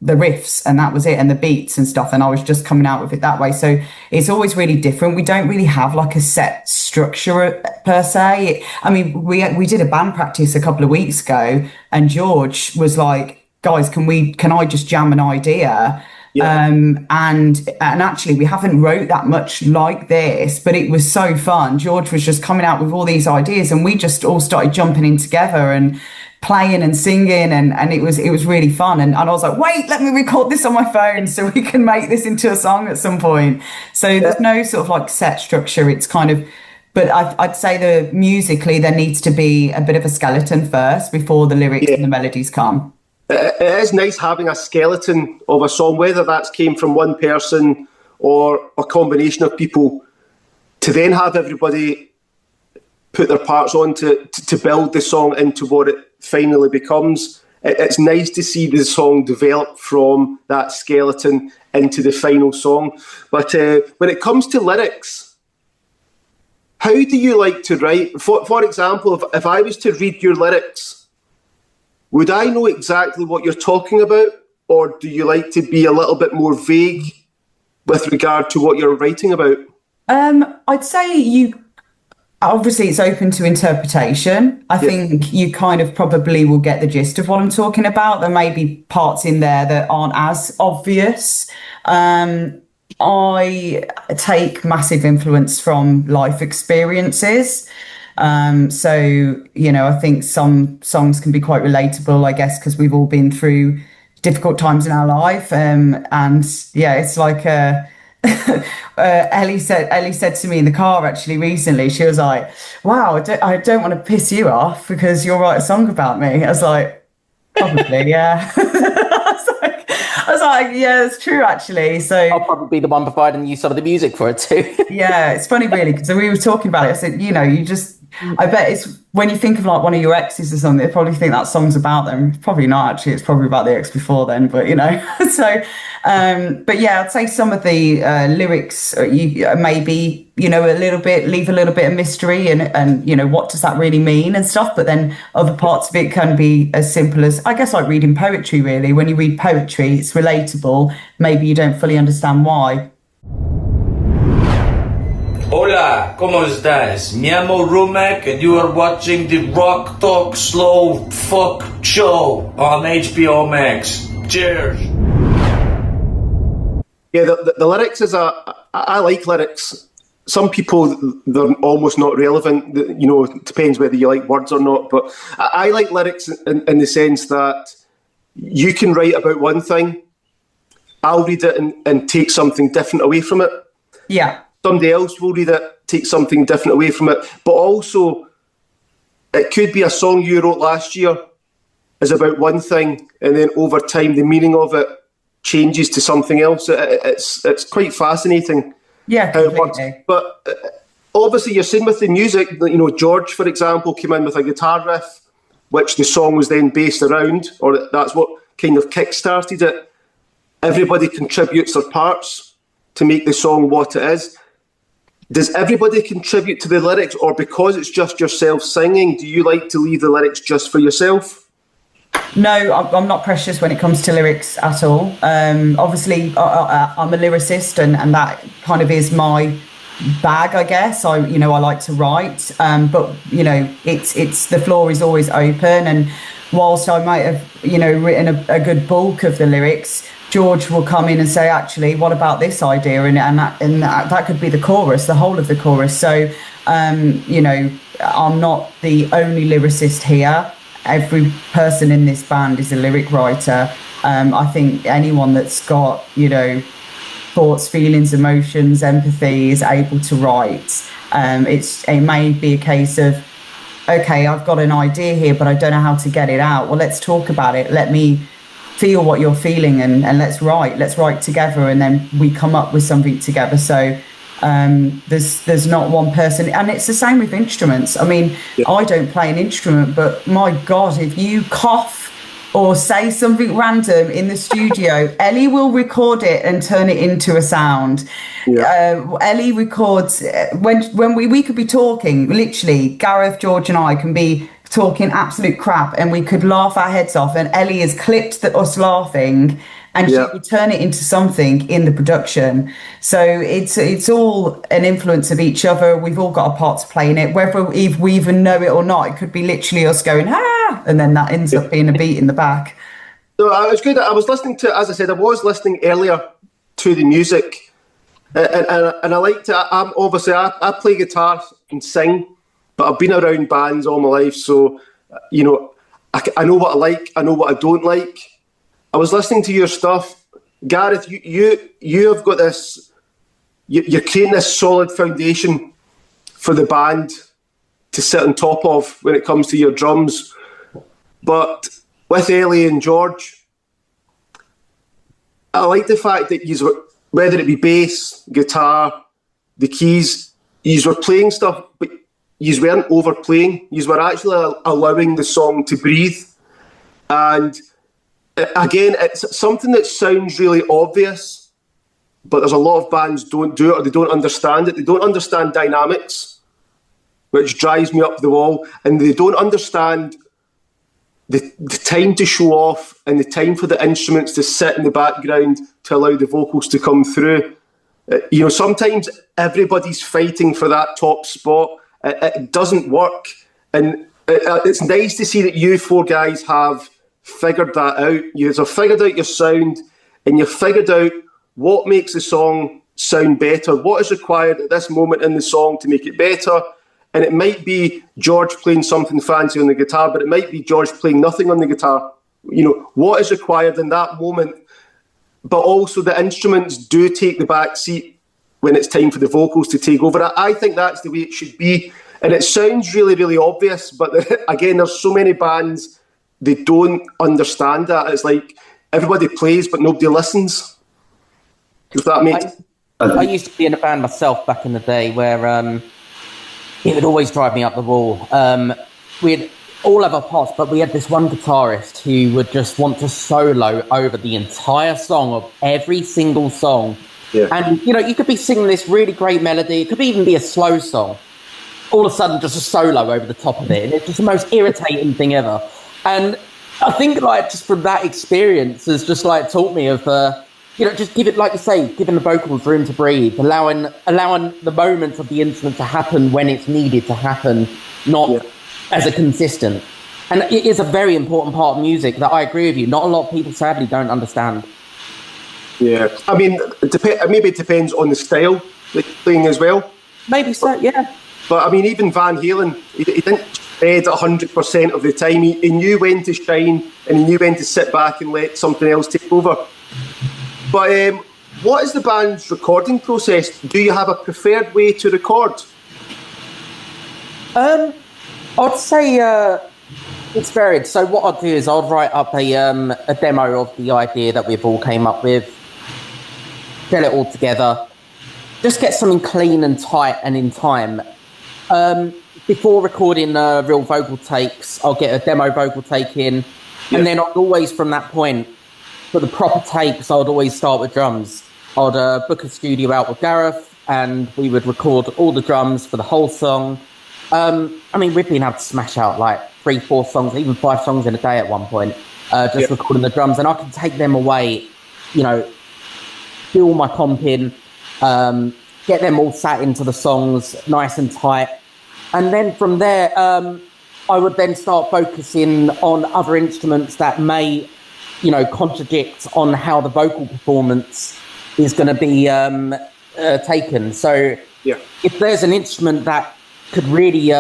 riffs, and that was it, and the beats and stuff, and I was just coming out with it that way. So it's always really different. We don't really have like a set structure per se. I mean, we did a band practice a couple of weeks ago, and George was like, guys, can I just jam an idea? Yeah. And actually we haven't wrote that much like this, but it was so fun. George was just coming out with all these ideas, and we just all started jumping in together and playing and singing, and it was really fun. And I was like, wait, let me record this on my phone so we can make this into a song at some point. So there's no sort of like set structure. It's kind of, but I'd say that musically there needs to be a bit of a skeleton first before the lyrics and the melodies come. It is nice having a skeleton of a song, whether that came from one person or a combination of people, to then have everybody put their parts on to build the song into what it finally becomes. it's nice to see the song develop from that skeleton into the final song. But when it comes to lyrics, how do you like to write? For example, if I was to read your lyrics, would I know exactly what you're talking about? Or do you like to be a little bit more vague with regard to what you're writing about? I'd say obviously it's open to interpretation. I think you kind of probably will get the gist of what I'm talking about. There may be parts in there that aren't as obvious. I take massive influence from life experiences. So, I think some songs can be quite relatable, I guess, because we've all been through difficult times in our life. And yeah, it's like Ellie said to me in the car actually recently, she was like, wow, I don't want to piss you off because you'll write a song about me. I was like, probably, yeah. I was like, yeah, it's true actually. So I'll probably be the one providing you some of the music for it too. yeah, it's funny really, because we were talking about it. I said, I bet it's when you think of like one of your exes or something, they probably think that song's about them. Probably not actually. It's probably about the ex before then, but so, but yeah, I'd say some of the lyrics, maybe, a little bit, leave a little bit of mystery and, what does that really mean and stuff. But then other parts of it can be as simple as, I guess, like reading poetry really. When you read poetry, it's relatable. Maybe you don't fully understand why. Hola, ¿cómo estás? Me llamo Rumek and you are watching the Rock Talk Slow Fuck Show on HBO Max. Cheers. Yeah, the lyrics I like lyrics. Some people, they're almost not relevant. It depends whether you like words or not. But I like lyrics in the sense that you can write about one thing, I'll read it and take something different away from it. Yeah. Somebody else will read it, take something different away from it. But also, it could be a song you wrote last year is about one thing, and then over time, the meaning of it changes to something else. It's quite fascinating. Yeah, completely. But obviously, you're saying with the music, George, for example, came in with a guitar riff, which the song was then based around, or that's what kind of kick-started it. Everybody contributes their parts to make the song what it is. Does everybody contribute to the lyrics, or because it's just yourself singing, do you like to leave the lyrics just for yourself? No, I'm not precious when it comes to lyrics at all. Obviously, I'm a lyricist, and that kind of is my bag, I guess. I like to write, but it's the floor is always open. And whilst I might have written a good bulk of the lyrics, George will come in and say, actually, what about this idea? And that could be the chorus, the whole of the chorus. So, I'm not the only lyricist here. Every person in this band is a lyric writer. I think anyone that's got, thoughts, feelings, emotions, empathy is able to write. It may be a case of, okay, I've got an idea here, but I don't know how to get it out. Well, let's talk about it. Let me feel what you're feeling and let's write together, and then we come up with something together. So there's not one person, and it's the same with instruments. I mean, I don't play an instrument, but my God, if you cough or say something random in the studio, Ellie will record it and turn it into a sound. Ellie records when we could be talking, literally, Gareth, George and I can be talking absolute crap and we could laugh our heads off, and Ellie has clipped us laughing and she would turn it into something in the production. So it's all an influence of each other. We've all got a part to play in it, whether if we even know it or not. It could be literally us going and then that ends up being a beat in the back. So it's good. I was listening to, as I said, I was listening earlier to the music, and I like to. I play guitar and sing, but I've been around bands all my life, so I know what I like, I know what I don't like. I was listening to your stuff, Gareth. You have got this. You're creating this solid foundation for the band to sit on top of when it comes to your drums. But with Ellie and George, I like the fact that whether it be bass, guitar, the keys, you were playing stuff, but you weren't overplaying. You were actually allowing the song to breathe. And again, it's something that sounds really obvious, but there's a lot of bands don't do it, or they don't understand it. They don't understand dynamics, which drives me up the wall, and they don't understand the time to show off and the time for the instruments to sit in the background to allow the vocals to come through. Sometimes everybody's fighting for that top spot. It doesn't work. And it's nice to see that you four guys have figured that out. You've figured out your sound, and you've figured out what makes the song sound better, what is required at this moment in the song to make it better. And it might be George playing something fancy on the guitar, but it might be George playing nothing on the guitar. What is required in that moment. But also the instruments do take the back seat when it's time for the vocals to take over. I think that's the way it should be. And it sounds really, really obvious, but again, there's so many bands, they don't understand that. It's like everybody plays, but nobody listens. Does that make sense? I used to be in a band myself back in the day where it would always drive me up the wall. We had all of our parts, but we had this one guitarist who would just want to solo over the entire song of every single song. Yeah. And, you could be singing this really great melody. It could even be a slow song. All of a sudden, just a solo over the top of it. And it's just the most irritating thing ever. And I think, just from that experience has just, taught me of... just give it, like you say, giving the vocals room to breathe, allowing the moments of the instrument to happen when it's needed to happen, not as a consistent. And it is a very important part of music that I agree with you. Not a lot of people, sadly, don't understand. Yeah. I mean, maybe it depends on the style that you're playing as well. Maybe so, yeah. But, I mean, even Van Halen, he didn't shred 100% of the time. He knew when to shine, and he knew when to sit back and let something else take over. But what is the band's recording process? Do you have a preferred way to record? I'd say it's varied. So what I'd do is I'd write up a demo of the idea that we've all came up with, get it all together, just get something clean and tight and in time. Before recording real vocal takes, I'll get a demo vocal take in, and then I'd always, from that point, for the proper takes, I would always start with drums. I'd book a studio out with Gareth, and we would record all the drums for the whole song. We've been able to smash out 3-4 songs, even 5 songs in a day at one point, recording the drums. And I can take them away, do all my comping, get them all sat into the songs nice and tight. And then from there, I would then start focusing on other instruments that may... contradict on how the vocal performance is going to be taken. So if there's an instrument that could really,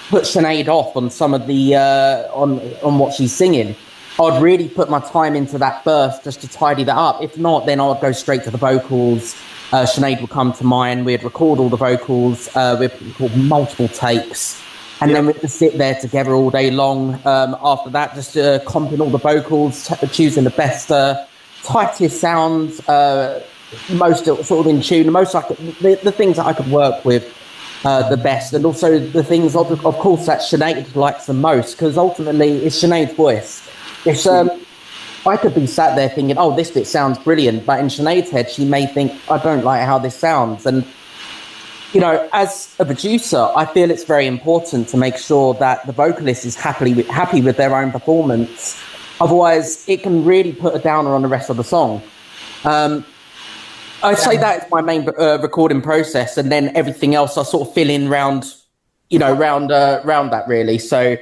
put Sinead off on some of the, on what she's singing, I'd really put my time into that first just to tidy that up. If not, then I'd go straight to the vocals. Sinead would come to mine. We'd record all the vocals. We'd record multiple takes. And then we'd just sit there together all day long. After that, just comping all the vocals, choosing the best, tightest sounds, most sort of in tune, the things that I could work with the best, and also the things, of course, that Sinead likes the most, because ultimately it's Sinead's voice. It's, I could be sat there thinking, oh, this bit sounds brilliant, but in Sinead's head, she may think, I don't like how this sounds. And as a producer, I feel it's very important to make sure that the vocalist is happy with their own performance. Otherwise, it can really put a downer on the rest of the song. I'd say that is my main recording process, and then everything else I sort of fill in round that really. So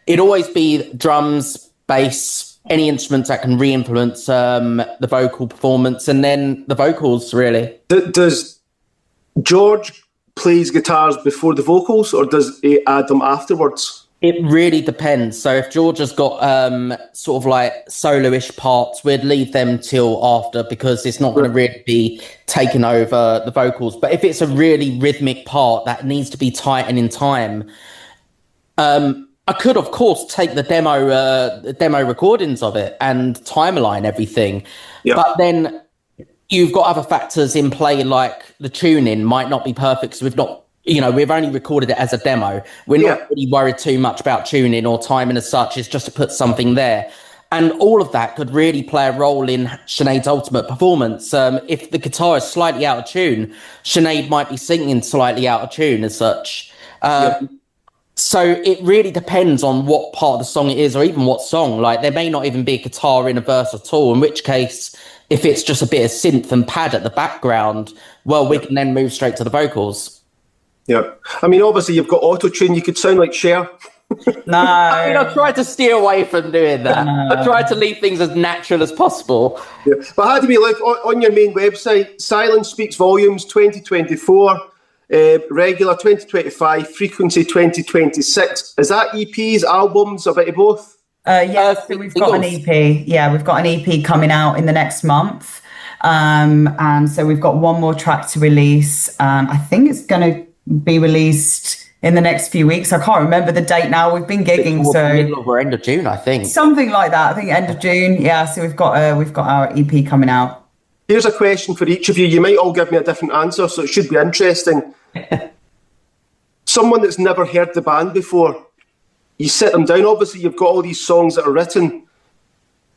it'd always be drums, bass, any instruments that can re-influence the vocal performance, and then the vocals really. Does George plays guitars before the vocals, or does he add them afterwards? It really depends. So if George has got sort of solo-ish parts, we'd leave them till after, because it's not going to really be taking over the vocals. But if it's a really rhythmic part that needs to be tight and in time, I could, of course, take the demo recordings of it and timeline everything. Yeah. But then you've got other factors in play, like the tuning might not be perfect, so we've not we've only recorded it as a demo. We're not really worried too much about tuning or timing as such. It's just to put something there. And all of that could really play a role in Sinead's ultimate performance. If the guitar is slightly out of tune, Sinead might be singing slightly out of tune as such. So it really depends on what part of the song it is, or even what song. Like, there may not even be a guitar in a verse at all, in which case, if it's just a bit of synth and pad at the background, well, we can then move straight to the vocals. Yeah. I mean, obviously, you've got auto-tune. You could sound like Cher. No. I mean, I tried to steer away from doing that. I tried to leave things as natural as possible. Yeah. But how do we look on your main website? Silence Speaks Volumes 2024, Regular 2025, Frequency 2026. Is that EPs, albums, a bit of both? So we've got an EP. Yeah, we've got an EP coming out in the next month. And so we've got one more track to release. I think it's going to be released in the next few weeks. I can't remember the date now. We've been gigging, so middle or end of June, I think. Something like that. I think end of June. Yeah. So we've got our EP coming out. Here's a question for each of you. You might all give me a different answer, so it should be interesting. Someone that's never heard the band before, you sit them down. Obviously, you've got all these songs that are written.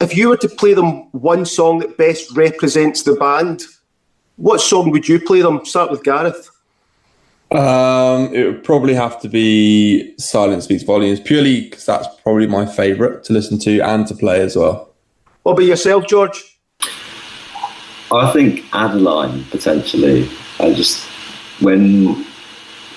If you were to play them one song that best represents the band, what song would you play them? Start with Gareth. It would probably have to be Silence Speaks Volumes, purely because that's probably my favourite to listen to and to play as well. What about yourself, George? I think Adeline, potentially. When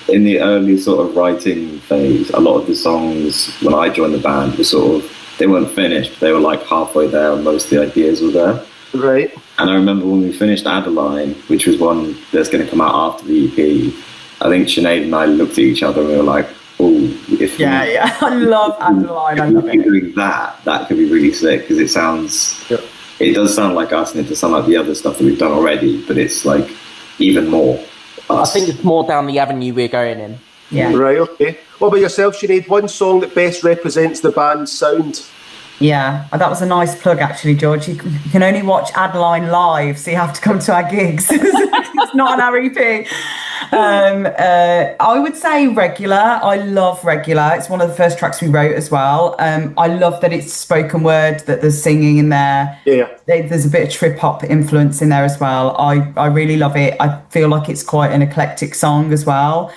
in the early sort of writing phase, a lot of the songs when I joined the band were they weren't finished, but they were like halfway there and most of the ideas were there. Right. And I remember when we finished Adeline, which was one that's going to come out after the EP, I think Sinead and I looked at each other and we were like, oh, I love Adeline. I love it. Doing that could be really sick, because it does sound like us, and it does sound like the other stuff that we've done already, but it's like even more us. I think it's more down the avenue we're going in. Yeah. Right, okay. What about yourself, Sinead? One song that best represents the band's sound? Yeah, that was a nice plug, actually, George. You can only watch Adeline live, so you have to come to our gigs. It's not on our EP. I would say Regular. I love Regular. It's one of the first tracks we wrote as well. I love that it's spoken word, that there's singing in there. Yeah. There's a bit of trip-hop influence in there as well. I really love it. I feel like it's quite an eclectic song as well.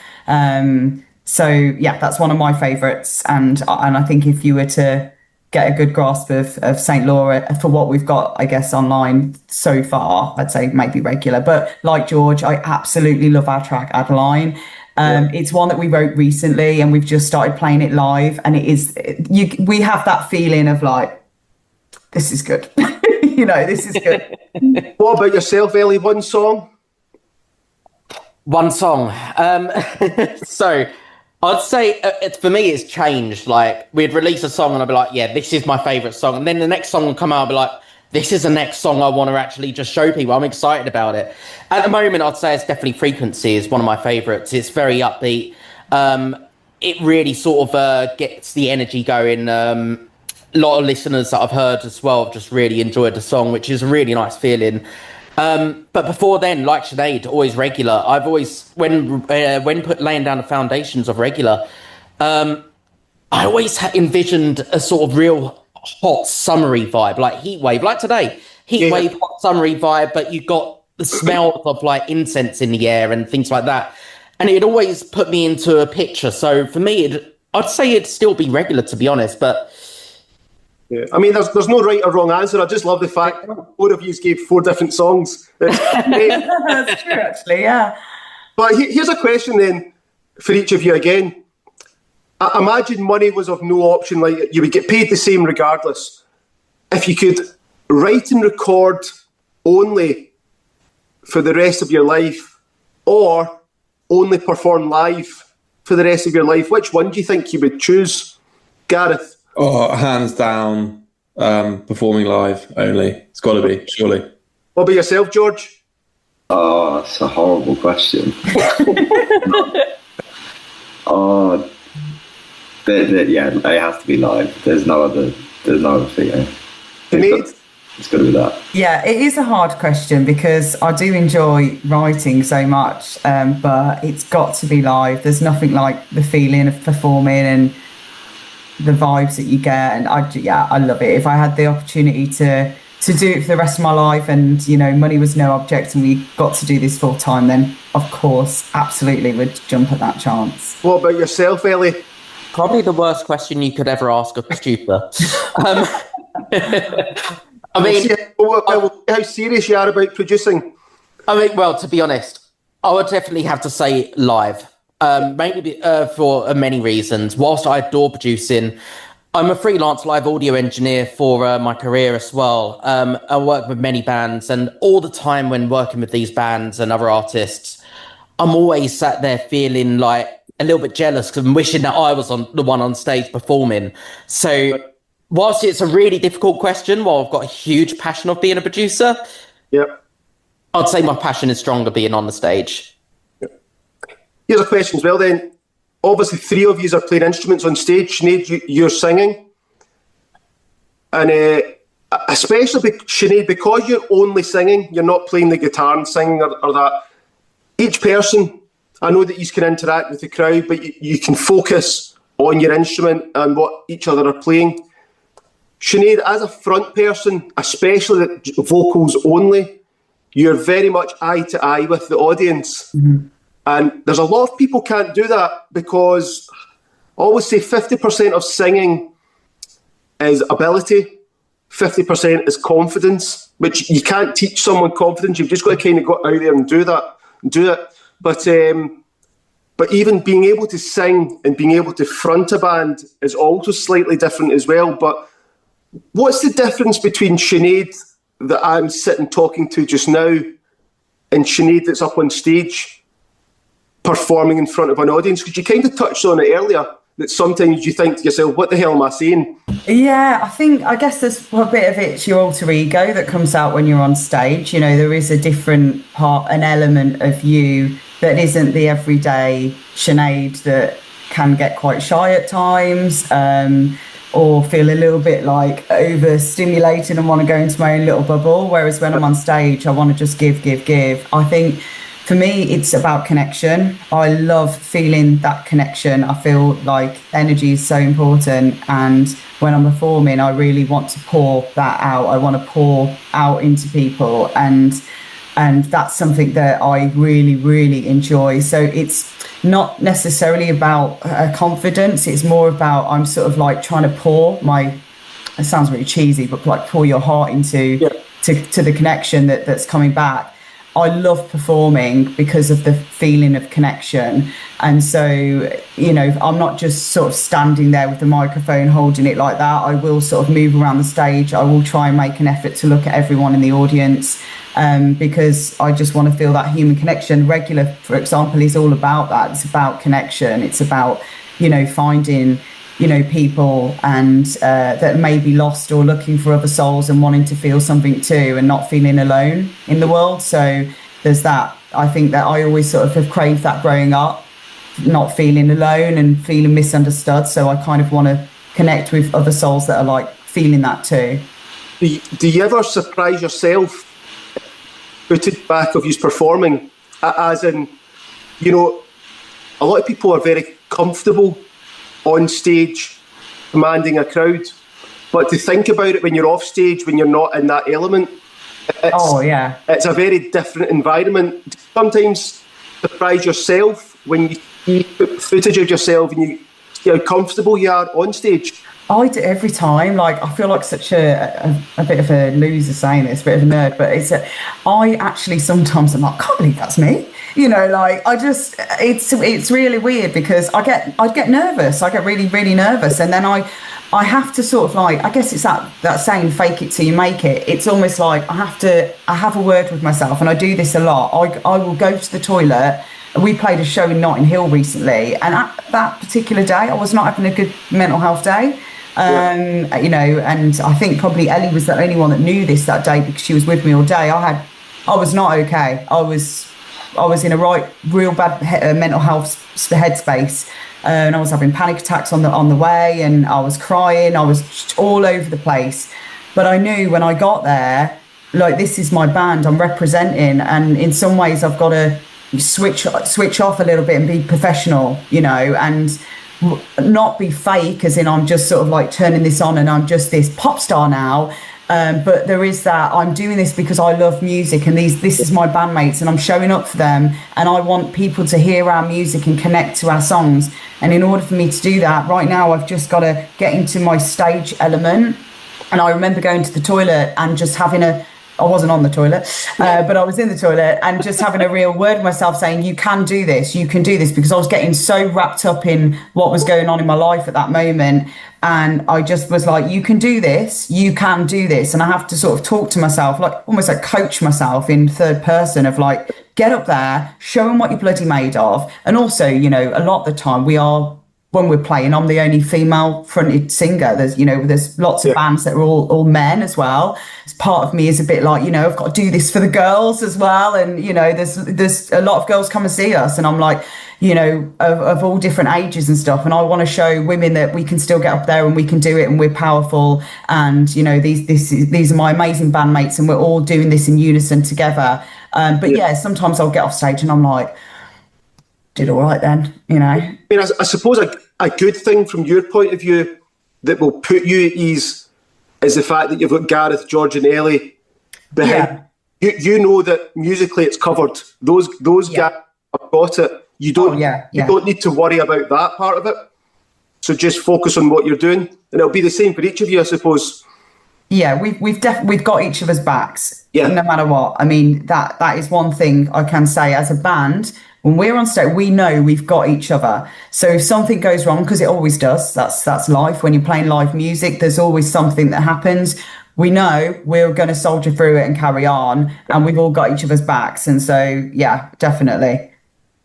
So, yeah, that's one of my favourites. And I think if you were to get a good grasp of St. Laura for what we've got, I guess, online so far, I'd say maybe Regular. But like George, I absolutely love our track Adeline. It's one that we wrote recently and we've just started playing it live, and we have that feeling of like, this is good. This is good. What about yourself, Ellie? One song? One song. So I'd say for me, it's changed. Like, we'd release a song and I'd be like, yeah, this is my favourite song. And then the next song would come out and I'd be like, this is the next song I want to actually just show people. I'm excited about it. At the moment, I'd say it's definitely Frequency is one of my favourites. It's very upbeat. It really sort of gets the energy going. A lot of listeners that I've heard as well have just really enjoyed the song, which is a really nice feeling. But before then, like Sinead, always Regular. I've always, when laying down the foundations of Regular, I always envisioned a sort of real hot summery vibe, like Heatwave, like today. Heatwave, hot summery vibe, but you got the smell of like incense in the air and things like that. And it always put me into a picture. So for me, I'd say it'd still be Regular, to be honest, but... Yeah. I mean, there's no right or wrong answer. I just love the fact four of you gave 4 different songs. That's true, actually, yeah. But here's a question then for each of you again. I imagine money was of no option. Like, you would get paid the same regardless. If you could write and record only for the rest of your life, or only perform live for the rest of your life, which one do you think you would choose? Gareth? Oh, hands down, performing live only. It's got to be, surely. What about yourself, George? Oh, that's a horrible question. Yeah, it has to be live. There's no other thing. Sinead? it's got to be that. Yeah, it is a hard question because I do enjoy writing so much, but it's got to be live. There's nothing like the feeling of performing and the vibes that you get, and I love it. If I had the opportunity to do it for the rest of my life, and money was no object, and we got to do this full time, then of course, absolutely, would jump at that chance. What about yourself, Ellie? Probably the worst question you could ever ask a producer. I mean, how serious you are about producing? Well, to be honest, I would definitely have to say live. Mainly for many reasons. Whilst I adore producing, I'm a freelance live audio engineer for my career as well. I work with many bands, and all the time when working with these bands and other artists, I'm always sat there feeling like a little bit jealous because I'm wishing that I was the one on stage performing. So whilst it's a really difficult question, while I've got a huge passion of being a producer, I'd say my passion is stronger being on the stage. Here's a question as well then. Obviously, 3 of you are playing instruments on stage. Sinead, you're singing. And especially, Sinead, because you're only singing, you're not playing the guitar and singing or that. Each person, I know that you can interact with the crowd, but you can focus on your instrument and what each other are playing. Sinead, as a front person, especially the vocals only, you're very much eye to eye with the audience. Mm-hmm. And there's a lot of people can't do that because I always say 50% of singing is ability, 50% is confidence, which you can't teach someone confidence. You've just got to kind of go out there and do it. But even being able to sing and being able to front a band is also slightly different as well. But what's the difference between Sinead that I'm sitting talking to just now and Sinead that's up on stage performing in front of an audience? Because you kind of touched on it earlier, that sometimes you think to yourself, what the hell am I saying? Yeah, I guess there's a bit of it's your alter ego that comes out when you're on stage. There is a different part, an element of you that isn't the everyday Sinead that can get quite shy at times, or feel a little bit like overstimulated and want to go into my own little bubble. Whereas when I'm on stage, I want to just give. I think for me, it's about connection. I love feeling that connection. I feel like energy is so important. And when I'm performing, I really want to pour that out. I want to pour out into people. And that's something that I really, really enjoy. So it's not necessarily about confidence. It's more about I'm sort of like trying to pour it sounds really cheesy, but like pour your heart into to the connection that's coming back. I love performing because of the feeling of connection. And so, I'm not just sort of standing there with the microphone holding it like that. I will sort of move around the stage. I will try and make an effort to look at everyone in the audience because I just want to feel that human connection. Regular, for example, is all about that. It's about connection. It's about, finding people and that may be lost or looking for other souls and wanting to feel something too and not feeling alone in the world. So there's that. I think that I always sort of have craved that growing up, not feeling alone and feeling misunderstood. So I kind of want to connect with other souls that are like feeling that too. Do you ever surprise yourself footage back of you performing, as in, a lot of people are very comfortable on stage commanding a crowd, but to think about it when you're off stage, when you're not in that element, it's a very different environment. Sometimes surprise yourself when you see footage of yourself and you see how comfortable you are on stage. I do every time. Like, I feel like such a bit of a loser saying this, a bit of a nerd, but I actually sometimes I'm like, I can't believe that's me. It's really weird because I get nervous. I get really, really nervous. And then I have to sort of like, I guess it's that saying, fake it till you make it. It's almost like I have a word with myself, and I do this a lot. I will go to the toilet. We played a show in Notting Hill recently, and at that particular day, I was not having a good mental health day. And I think probably Ellie was the only one that knew this that day because she was with me all day. I was not okay. I was in a real bad mental health headspace, and I was having panic attacks on the way, and I was crying. I was all over the place. But I knew when I got there, like, this is my band I'm representing, and in some ways I've got to switch off a little bit and be professional, you know, and not be fake, as in I'm just sort of like turning this on and I'm just this pop star now. But there is that I'm doing this because I love music, and this is my bandmates, and I'm showing up for them, and I want people to hear our music and connect to our songs. And in order for me to do that, right now I've just got to get into my stage element. And I remember going to the toilet and just having I wasn't on the toilet, but I was in the toilet and just having a real word with myself saying, you can do this, because I was getting so wrapped up in what was going on in my life at that moment. And I just was like, you can do this. And I have to sort of talk to myself, like almost like coach myself in third person of like, get up there, show them what you're bloody made of. And also, you know, a lot of the time when we're playing, I'm the only female fronted singer. There's lots of bands that are all men as well. It's part of me is a bit like, you know, I've got to do this for the girls as well. And, you know, there's a lot of girls come and see us, and I'm like, you know, of all different ages and stuff. And I want to show women that we can still get up there and we can do it, and we're powerful. And, you know, these are my amazing bandmates, and we're all doing this in unison together. But sometimes I'll get off stage and I'm like, did all right then, you know. I mean, I suppose a good thing from your point of view that will put you at ease is the fact that you've got Gareth, George and Ellie behind. Yeah. You know that musically it's covered. Those guys have got it. You don't you don't need to worry about that part of it. So just focus on what you're doing, and it'll be the same for each of you, I suppose. Yeah, we've got each of us backs. Yeah. No matter what. I mean, that is one thing I can say as a band. When we're on stage, we know we've got each other. So if something goes wrong, because it always does, that's life. When you're playing live music, there's always something that happens. We know we're going to soldier through it and carry on, and we've all got each other's backs. And so, yeah, definitely.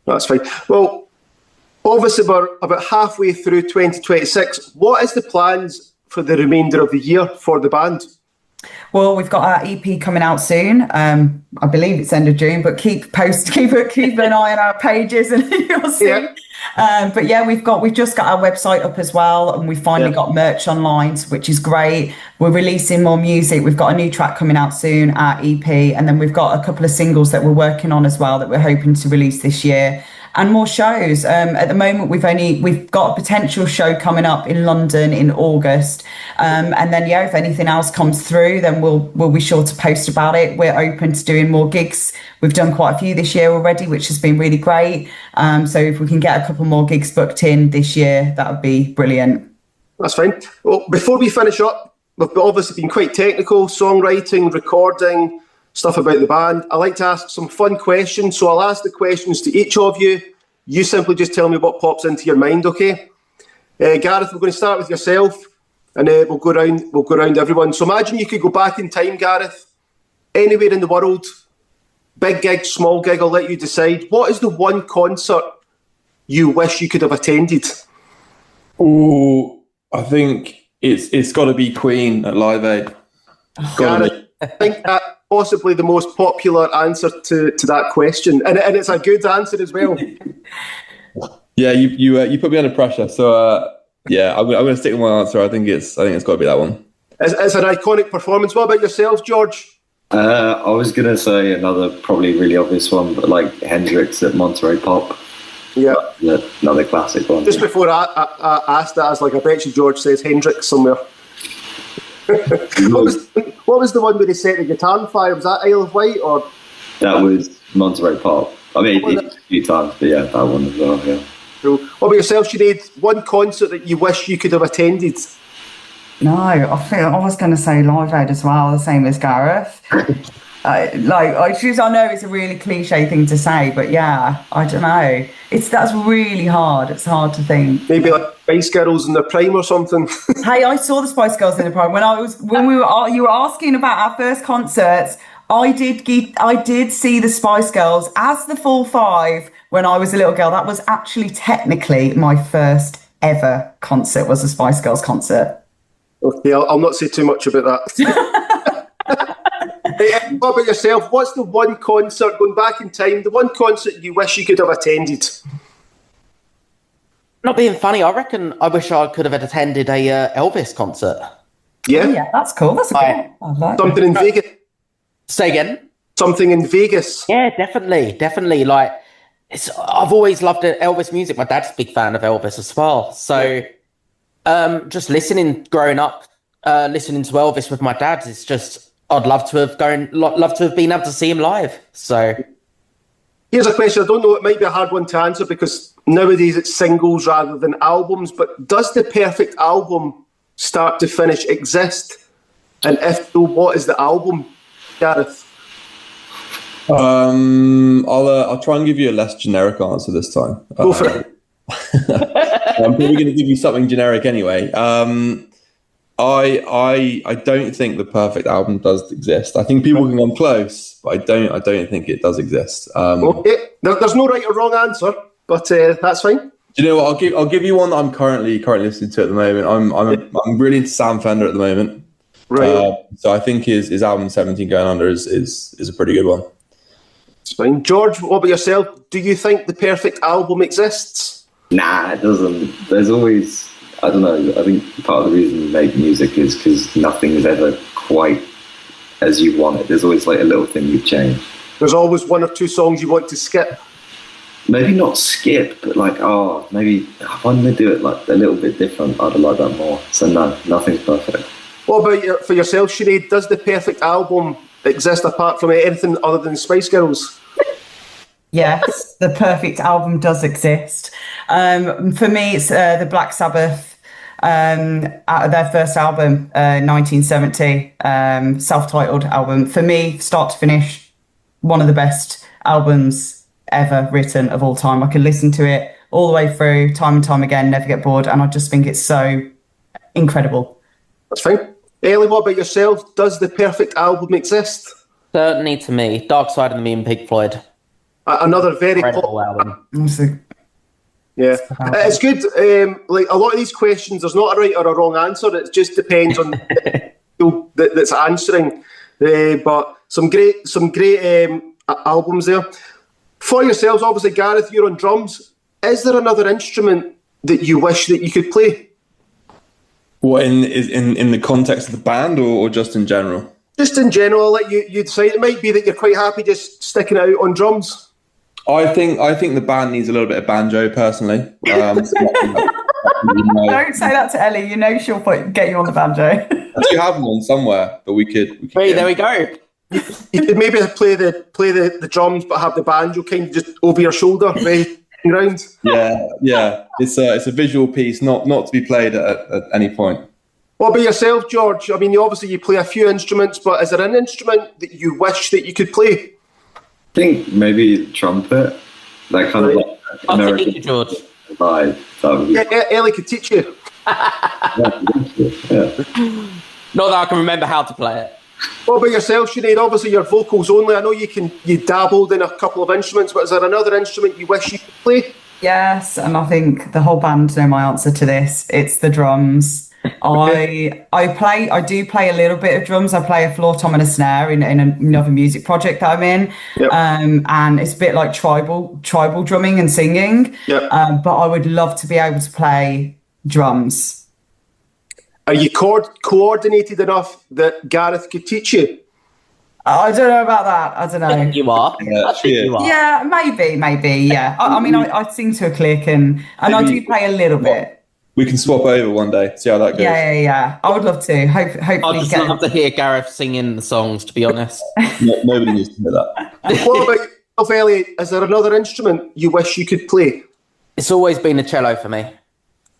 That's fine. Well, obviously we're about halfway through 2026. What is the plans for the remainder of the year for the band? Well, we've got our EP coming out soon. I believe it's end of June, but keep an eye on our pages and you'll see. Yeah. But yeah, we've just got our website up as well, and we finally got merch online, which is great. We're releasing more music. We've got a new track coming out soon, our EP, and then we've got a couple of singles that we're working on as well that we're hoping to release this year. And more shows. At the moment, we've got a potential show coming up in London in August. And then, if anything else comes through, then we'll be sure to post about it. We're open to doing more gigs. We've done quite a few this year already, which has been really great. So if we can get a couple more gigs booked in this year, that would be brilliant. That's fine. Well, before we finish up, we've obviously been quite technical, songwriting, recording, stuff about the band. I like to ask some fun questions, so I'll ask the questions to each of you. You simply just tell me what pops into your mind, okay? Gareth, we're going to start with yourself, and we'll go around everyone. So imagine you could go back in time, Gareth, anywhere in the world, big gig, small gig, I'll let you decide. What is the one concert you wish you could have attended? Oh, I think it's got to be Queen at Live Aid. Gareth, I think that's possibly the most popular answer to that question, and it's a good answer as well. Yeah, you put me under pressure, so I'm going to stick with my answer. I think it's got to be that one. It's an iconic performance. What about yourself, George? I was going to say another probably really obvious one, but like Hendrix at Monterey Pop. Yeah, another classic one. Just before I asked that, I was like, I bet you George says Hendrix somewhere. What was the one where they set the guitar on fire? Was that Isle of Wight or? That was Monterey Pop. I mean, a few times, but yeah, that one as well. Yeah. Cool. What about yourself, Sinead? One concert that you wish you could have attended? No, I think I was going to say Live Aid as well, the same as Gareth. I know it's a really cliche thing to say, but yeah, I don't know. That's really hard. It's hard to think. Maybe like Spice Girls in their prime or something. Hey, I saw the Spice Girls in the prime you were asking about our first concerts. I did see the Spice Girls as the full five when I was a little girl. That was actually technically my first ever concert, was a Spice Girls concert. Okay, I'll not say too much about that. Hey, what about yourself? What's the one concert, going back in time, the one concert you wish you could have attended? Not being funny, I reckon I wish I could have attended a Elvis concert. Yeah? Yeah, that's cool. That's Aye. cool. I like Something in Vegas. Say again. Something in Vegas. Yeah, definitely. Like, I've always loved Elvis music. My dad's a big fan of Elvis as well. So, just growing up, listening to Elvis with my dad is just. I'd love to have been able to see him live. So, Here's a question. I don't know. It might be a hard one to answer because nowadays it's singles rather than albums. But does the perfect album, start to finish, exist? And if so, what is the album, Gareth? I'll try and give you a less generic answer this time. Go for it. I'm probably going to give you something generic anyway. I don't think the perfect album does exist. I think people can come close, but I don't think it does exist. Okay, there's no right or wrong answer, but that's fine. Do you know what? I'll give you one that I'm currently listening to at the moment. I'm really into Sam Fender at the moment. Right. So I think his album 17 Going Under is a pretty good one. It's fine. George, what about yourself? Do you think the perfect album exists? Nah, it doesn't. There's always, I don't know, I think part of the reason you make music is because nothing is ever quite as you want it. There's always like a little thing you change. There's always one or two songs you want to skip. Maybe not skip, but like, maybe if I'm going to do it like a little bit different, I'd like that more. So no, nothing's perfect. What about for yourself, Sinead? Does the perfect album exist apart from anything other than Spice Girls? Yes, the perfect album does exist. For me, it's the Black Sabbath, out of their first album, 1970, self-titled album. For me, start to finish, one of the best albums ever written of all time. I can listen to it all the way through, time and time again, never get bored, and I just think it's so incredible. That's fine. Ellie, what about yourself? Does the perfect album exist? certainly to me, Dark Side of the Moon, Pink Floyd. Another very Incredible album. Yeah, it's good. Like a lot of these questions, there's not a right or a wrong answer. It just depends on the that's answering. But some great albums there. For yourselves, obviously, Gareth, you're on drums. Is there another instrument that you wish that you could play? What in the context of the band or just in general? Just in general, like you decide it might be that you're quite happy just sticking it out on drums. I think the band needs a little bit of banjo, personally. Don't say that to Ellie. You know she'll get you on the banjo. I do have one somewhere, but we could. Hey, there we go. You could maybe play the drums, but have the banjo kind of just over your shoulder, around. Yeah. It's a visual piece, not to be played at any point. What about yourself, George? I mean, you play a few instruments, but is there an instrument that you wish that you could play? I think maybe trumpet, that kind of like American George. vibe. That would be Ellie could teach you. yeah. Not that I can remember how to play it. What about yourself, Sinead? Obviously, you're vocals only. I know you dabbled in a couple of instruments, but is there another instrument you wish you could play? Yes, and I think the whole band know my answer to this. It's the drums. I do play a little bit of drums. I play a floor tom and a snare in another music project that I'm in. Yep. And it's a bit like tribal drumming and singing. Yep. But I would love to be able to play drums. Are you coordinated enough that Gareth could teach you? I don't know about that. I don't know. I think you are. I think you are. Yeah, maybe. Yeah. I mean, I sing to a click and I do play a little bit. We can swap over one day, see how that goes. Yeah. I would love to. Hopefully, I'd just love to hear Gareth singing the songs, to be honest. Nobody needs to hear that. What about yourself, Elliot? Is there another instrument you wish you could play? It's always been a cello for me.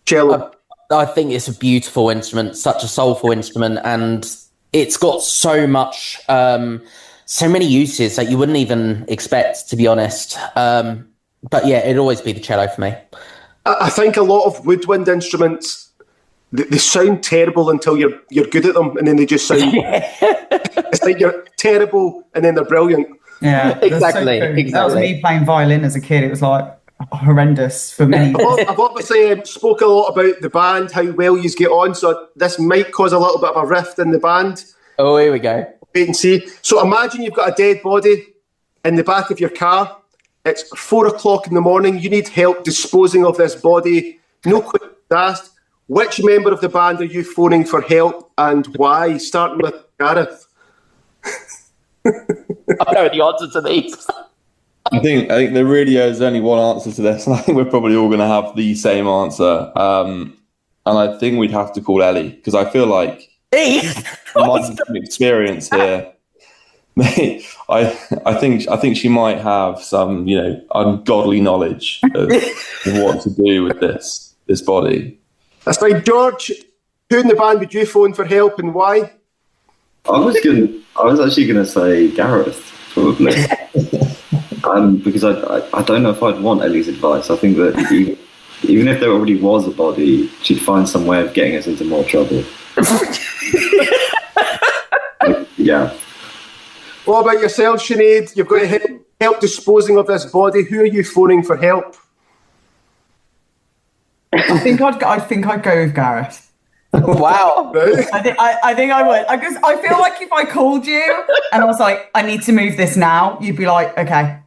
Cello. I think it's a beautiful instrument, such a soulful instrument, and it's got so much, so many uses that you wouldn't even expect, to be honest. But yeah, it'd always be the cello for me. I think a lot of woodwind instruments, they sound terrible until you're good at them, and then they just sound. It's like you're terrible, and then they're brilliant. Yeah, exactly. That was me playing violin as a kid. It was like horrendous for me. I've obviously spoke a lot about the band, how well you get on, so this might cause a little bit of a rift in the band. Oh, here we go. Wait and see. So imagine you've got a dead body in the back of your car. It's 4 o'clock in the morning. You need help disposing of this body. No questions asked. which member of the band are you phoning for help and why? Starting with Gareth. I know the answer to these. I think there really is only one answer to this, and I think we're probably all going to have the same answer. And I think we'd have to call Ellie, because I feel like my experience here. I think she might have some, ungodly knowledge of what to do with this body. That's right, George. Who in the band would you phone for help and why? I was actually gonna say Gareth, probably. Because I don't know if I'd want Ellie's advice. I think that even if there already was a body, she'd find some way of getting us into more trouble. Yeah. What about yourself, Sinead? You've got to help disposing of this body. Who are you phoning for help? I think I'd go with Gareth. Wow. I think I would. Because I feel like if I called you and I was like, I need to move this now, you'd be like, okay.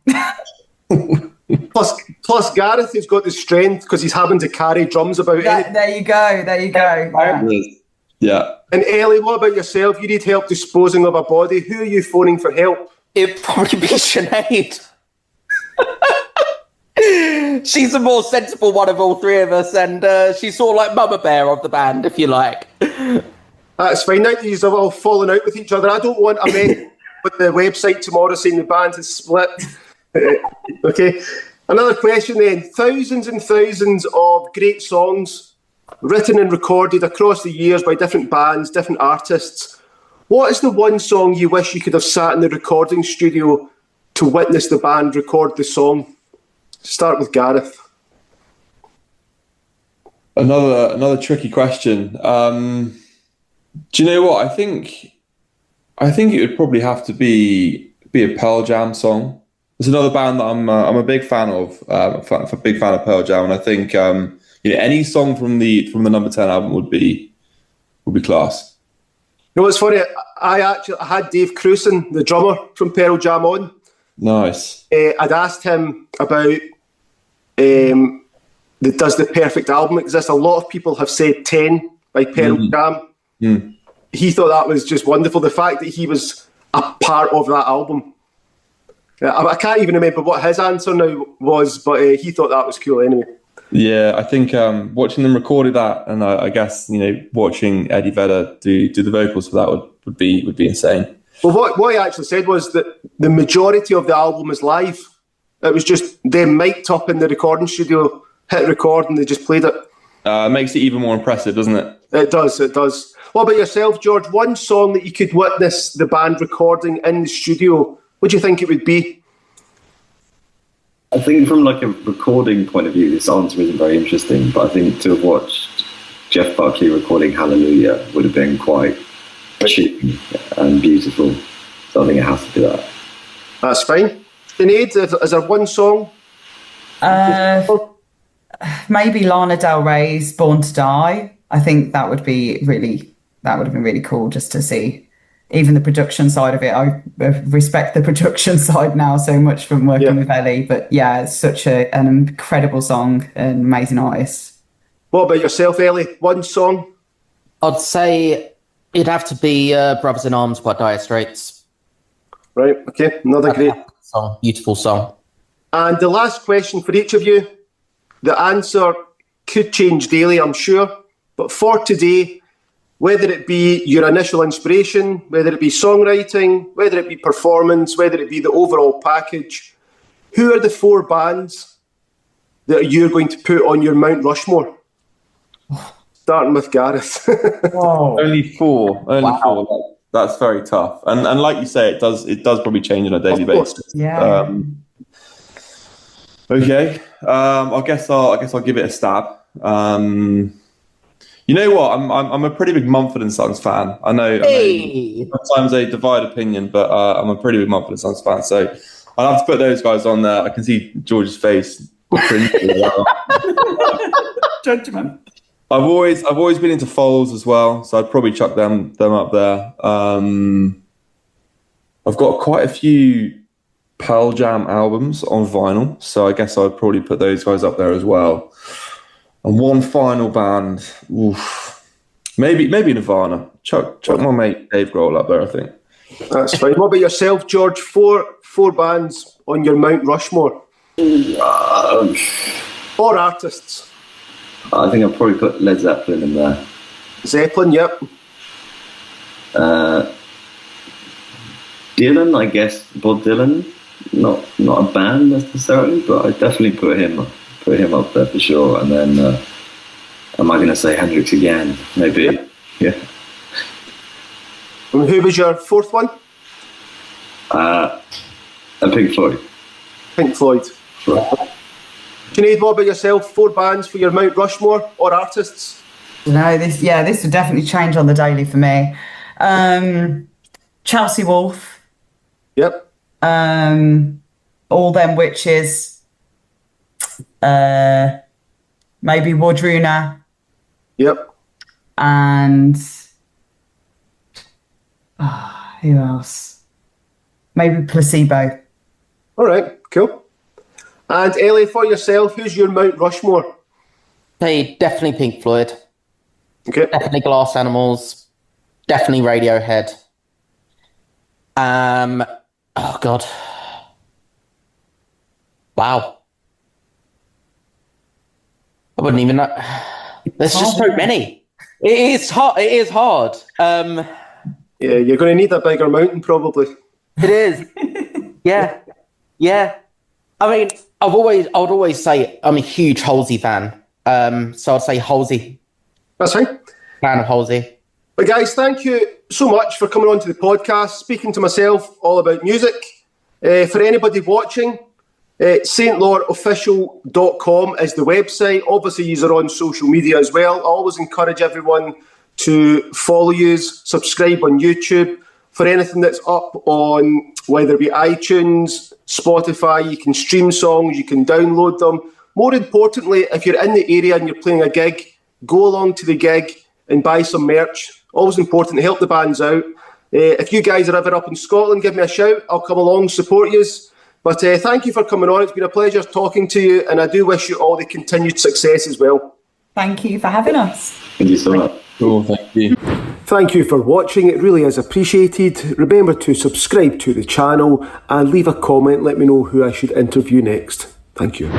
Plus Gareth has got the strength because he's having to carry drums about. There you go. Yeah. And Ellie, what about yourself? You need help disposing of a body. Who are you phoning for help? It'd probably be Sinead. She's the more sensible one of all three of us, and she's sort of like Mama Bear of the band, if you like. That's fine. Now that you've all fallen out with each other, I don't want a message with the website tomorrow saying the band has split. Okay. Another question then. Thousands and thousands of great songs written and recorded across the years by different bands, different artists. What is the one song you wish you could have sat in the recording studio to witness the band record the song? Start with Gareth. Another tricky question. Do you know what? I think it would probably have to be a Pearl Jam song. There's another band that I'm a big fan of. A big fan of Pearl Jam, and I think any song from the Number 10 album would be class. You know what's funny? I had Dave Crewson, the drummer from Pearl Jam, on. Nice. I'd asked him about does the perfect album exist? A lot of people have said 10 by Pearl Jam. Mm. He thought that was just wonderful. The fact that he was a part of that album. I can't even remember what his answer now was, but he thought that was cool anyway. Yeah, I think watching them recorded that, and I guess watching Eddie Vedder do the vocals for that would be insane. Well, what he actually said was that the majority of the album is live. It was just them mic'd up in the recording studio, hit record, and they just played it. Makes it even more impressive, doesn't it? It does. What about yourself, George? One song that you could witness the band recording in the studio, what do you think it would be? I think from like a recording point of view, this answer isn't very interesting, but I think to have watched Jeff Buckley recording Hallelujah would have been quite cheap and beautiful. So I think it has to be that. That's fine. Sinead, is there one song? Maybe Lana Del Rey's Born to Die. I think that would have been really cool just to see. Even the production side of it, I respect the production side now so much from working with Ellie. But yeah, it's such an incredible song and amazing artist. What about yourself, Ellie? One song? I'd say it'd have to be Brothers in Arms by Dire Straits. Right, okay. Another great song. Beautiful song. And the last question for each of you. The answer could change daily, I'm sure. But for today, whether it be your initial inspiration, whether it be songwriting, whether it be performance, whether it be the overall package, who are the 4 bands that you're going to put on your Mount Rushmore? Starting with Gareth. Whoa. Only 4. Only 4. That's very tough. And like you say, it does probably change on a daily basis. Yeah. Okay. I guess I'll give it a stab. You know what? I'm a pretty big Mumford & Sons fan. I know sometimes they divide opinion, but I'm a pretty big Mumford & Sons fan. So I'll have to put those guys on there. I can see George's face. Gentlemen. I've always been into Foals as well, so I'd probably chuck them up there. I've got quite a few Pearl Jam albums on vinyl, so I guess I'd probably put those guys up there as well. And one final band. Oof. Maybe Nirvana. Chuck my mate Dave Grohl up there, I think. That's fine. What about yourself, George? Four bands on your Mount Rushmore? Or artists? I think I'll probably put Led Zeppelin in there. Zeppelin, yep. Dylan, I guess. Bob Dylan. Not a band necessarily, but I definitely put him up there for sure. And then, am I going to say Hendrix again? Maybe. Yeah. And who was your fourth one? And Pink Floyd. Pink Floyd. Right. Sinead, what about yourself? 4 bands for your Mount Rushmore or artists? No, this would definitely change on the daily for me. Chelsea Wolf. Yep. All Them Witches. Maybe Wardruna. Yep. And who else? Maybe Placebo. All right, cool. And Ellie, for yourself, who's your Mount Rushmore? Hey, definitely Pink Floyd. Okay. Definitely Glass Animals. Definitely Radiohead. Oh God. Wow. I wouldn't even know. There's just so many. It is hard. It is hard. Yeah, you're going to need a bigger mountain probably. It is. Yeah. Yeah. I mean, I would always say I'm a huge Halsey fan. So I'd say Halsey. That's fine. Fan of Halsey. But guys, thank you so much for coming on to the podcast, speaking to myself all about music. For anybody watching, saintlawrofficial.com is the website. Obviously, you're on social media as well. I always encourage everyone to follow you, subscribe on YouTube. For anything that's up on, whether it be iTunes, Spotify, you can stream songs, you can download them. More importantly, if you're in the area and you're playing a gig, go along to the gig and buy some merch. Always important to help the bands out. If you guys are ever up in Scotland, give me a shout. I'll come along, support you. But thank you for coming on. It's been a pleasure talking to you, and I do wish you all the continued success as well. Thank you for having us. Thank you so much. Cool, thank you. Thank you for watching. It really is appreciated. Remember to subscribe to the channel and leave a comment. Let me know who I should interview next. Thank you.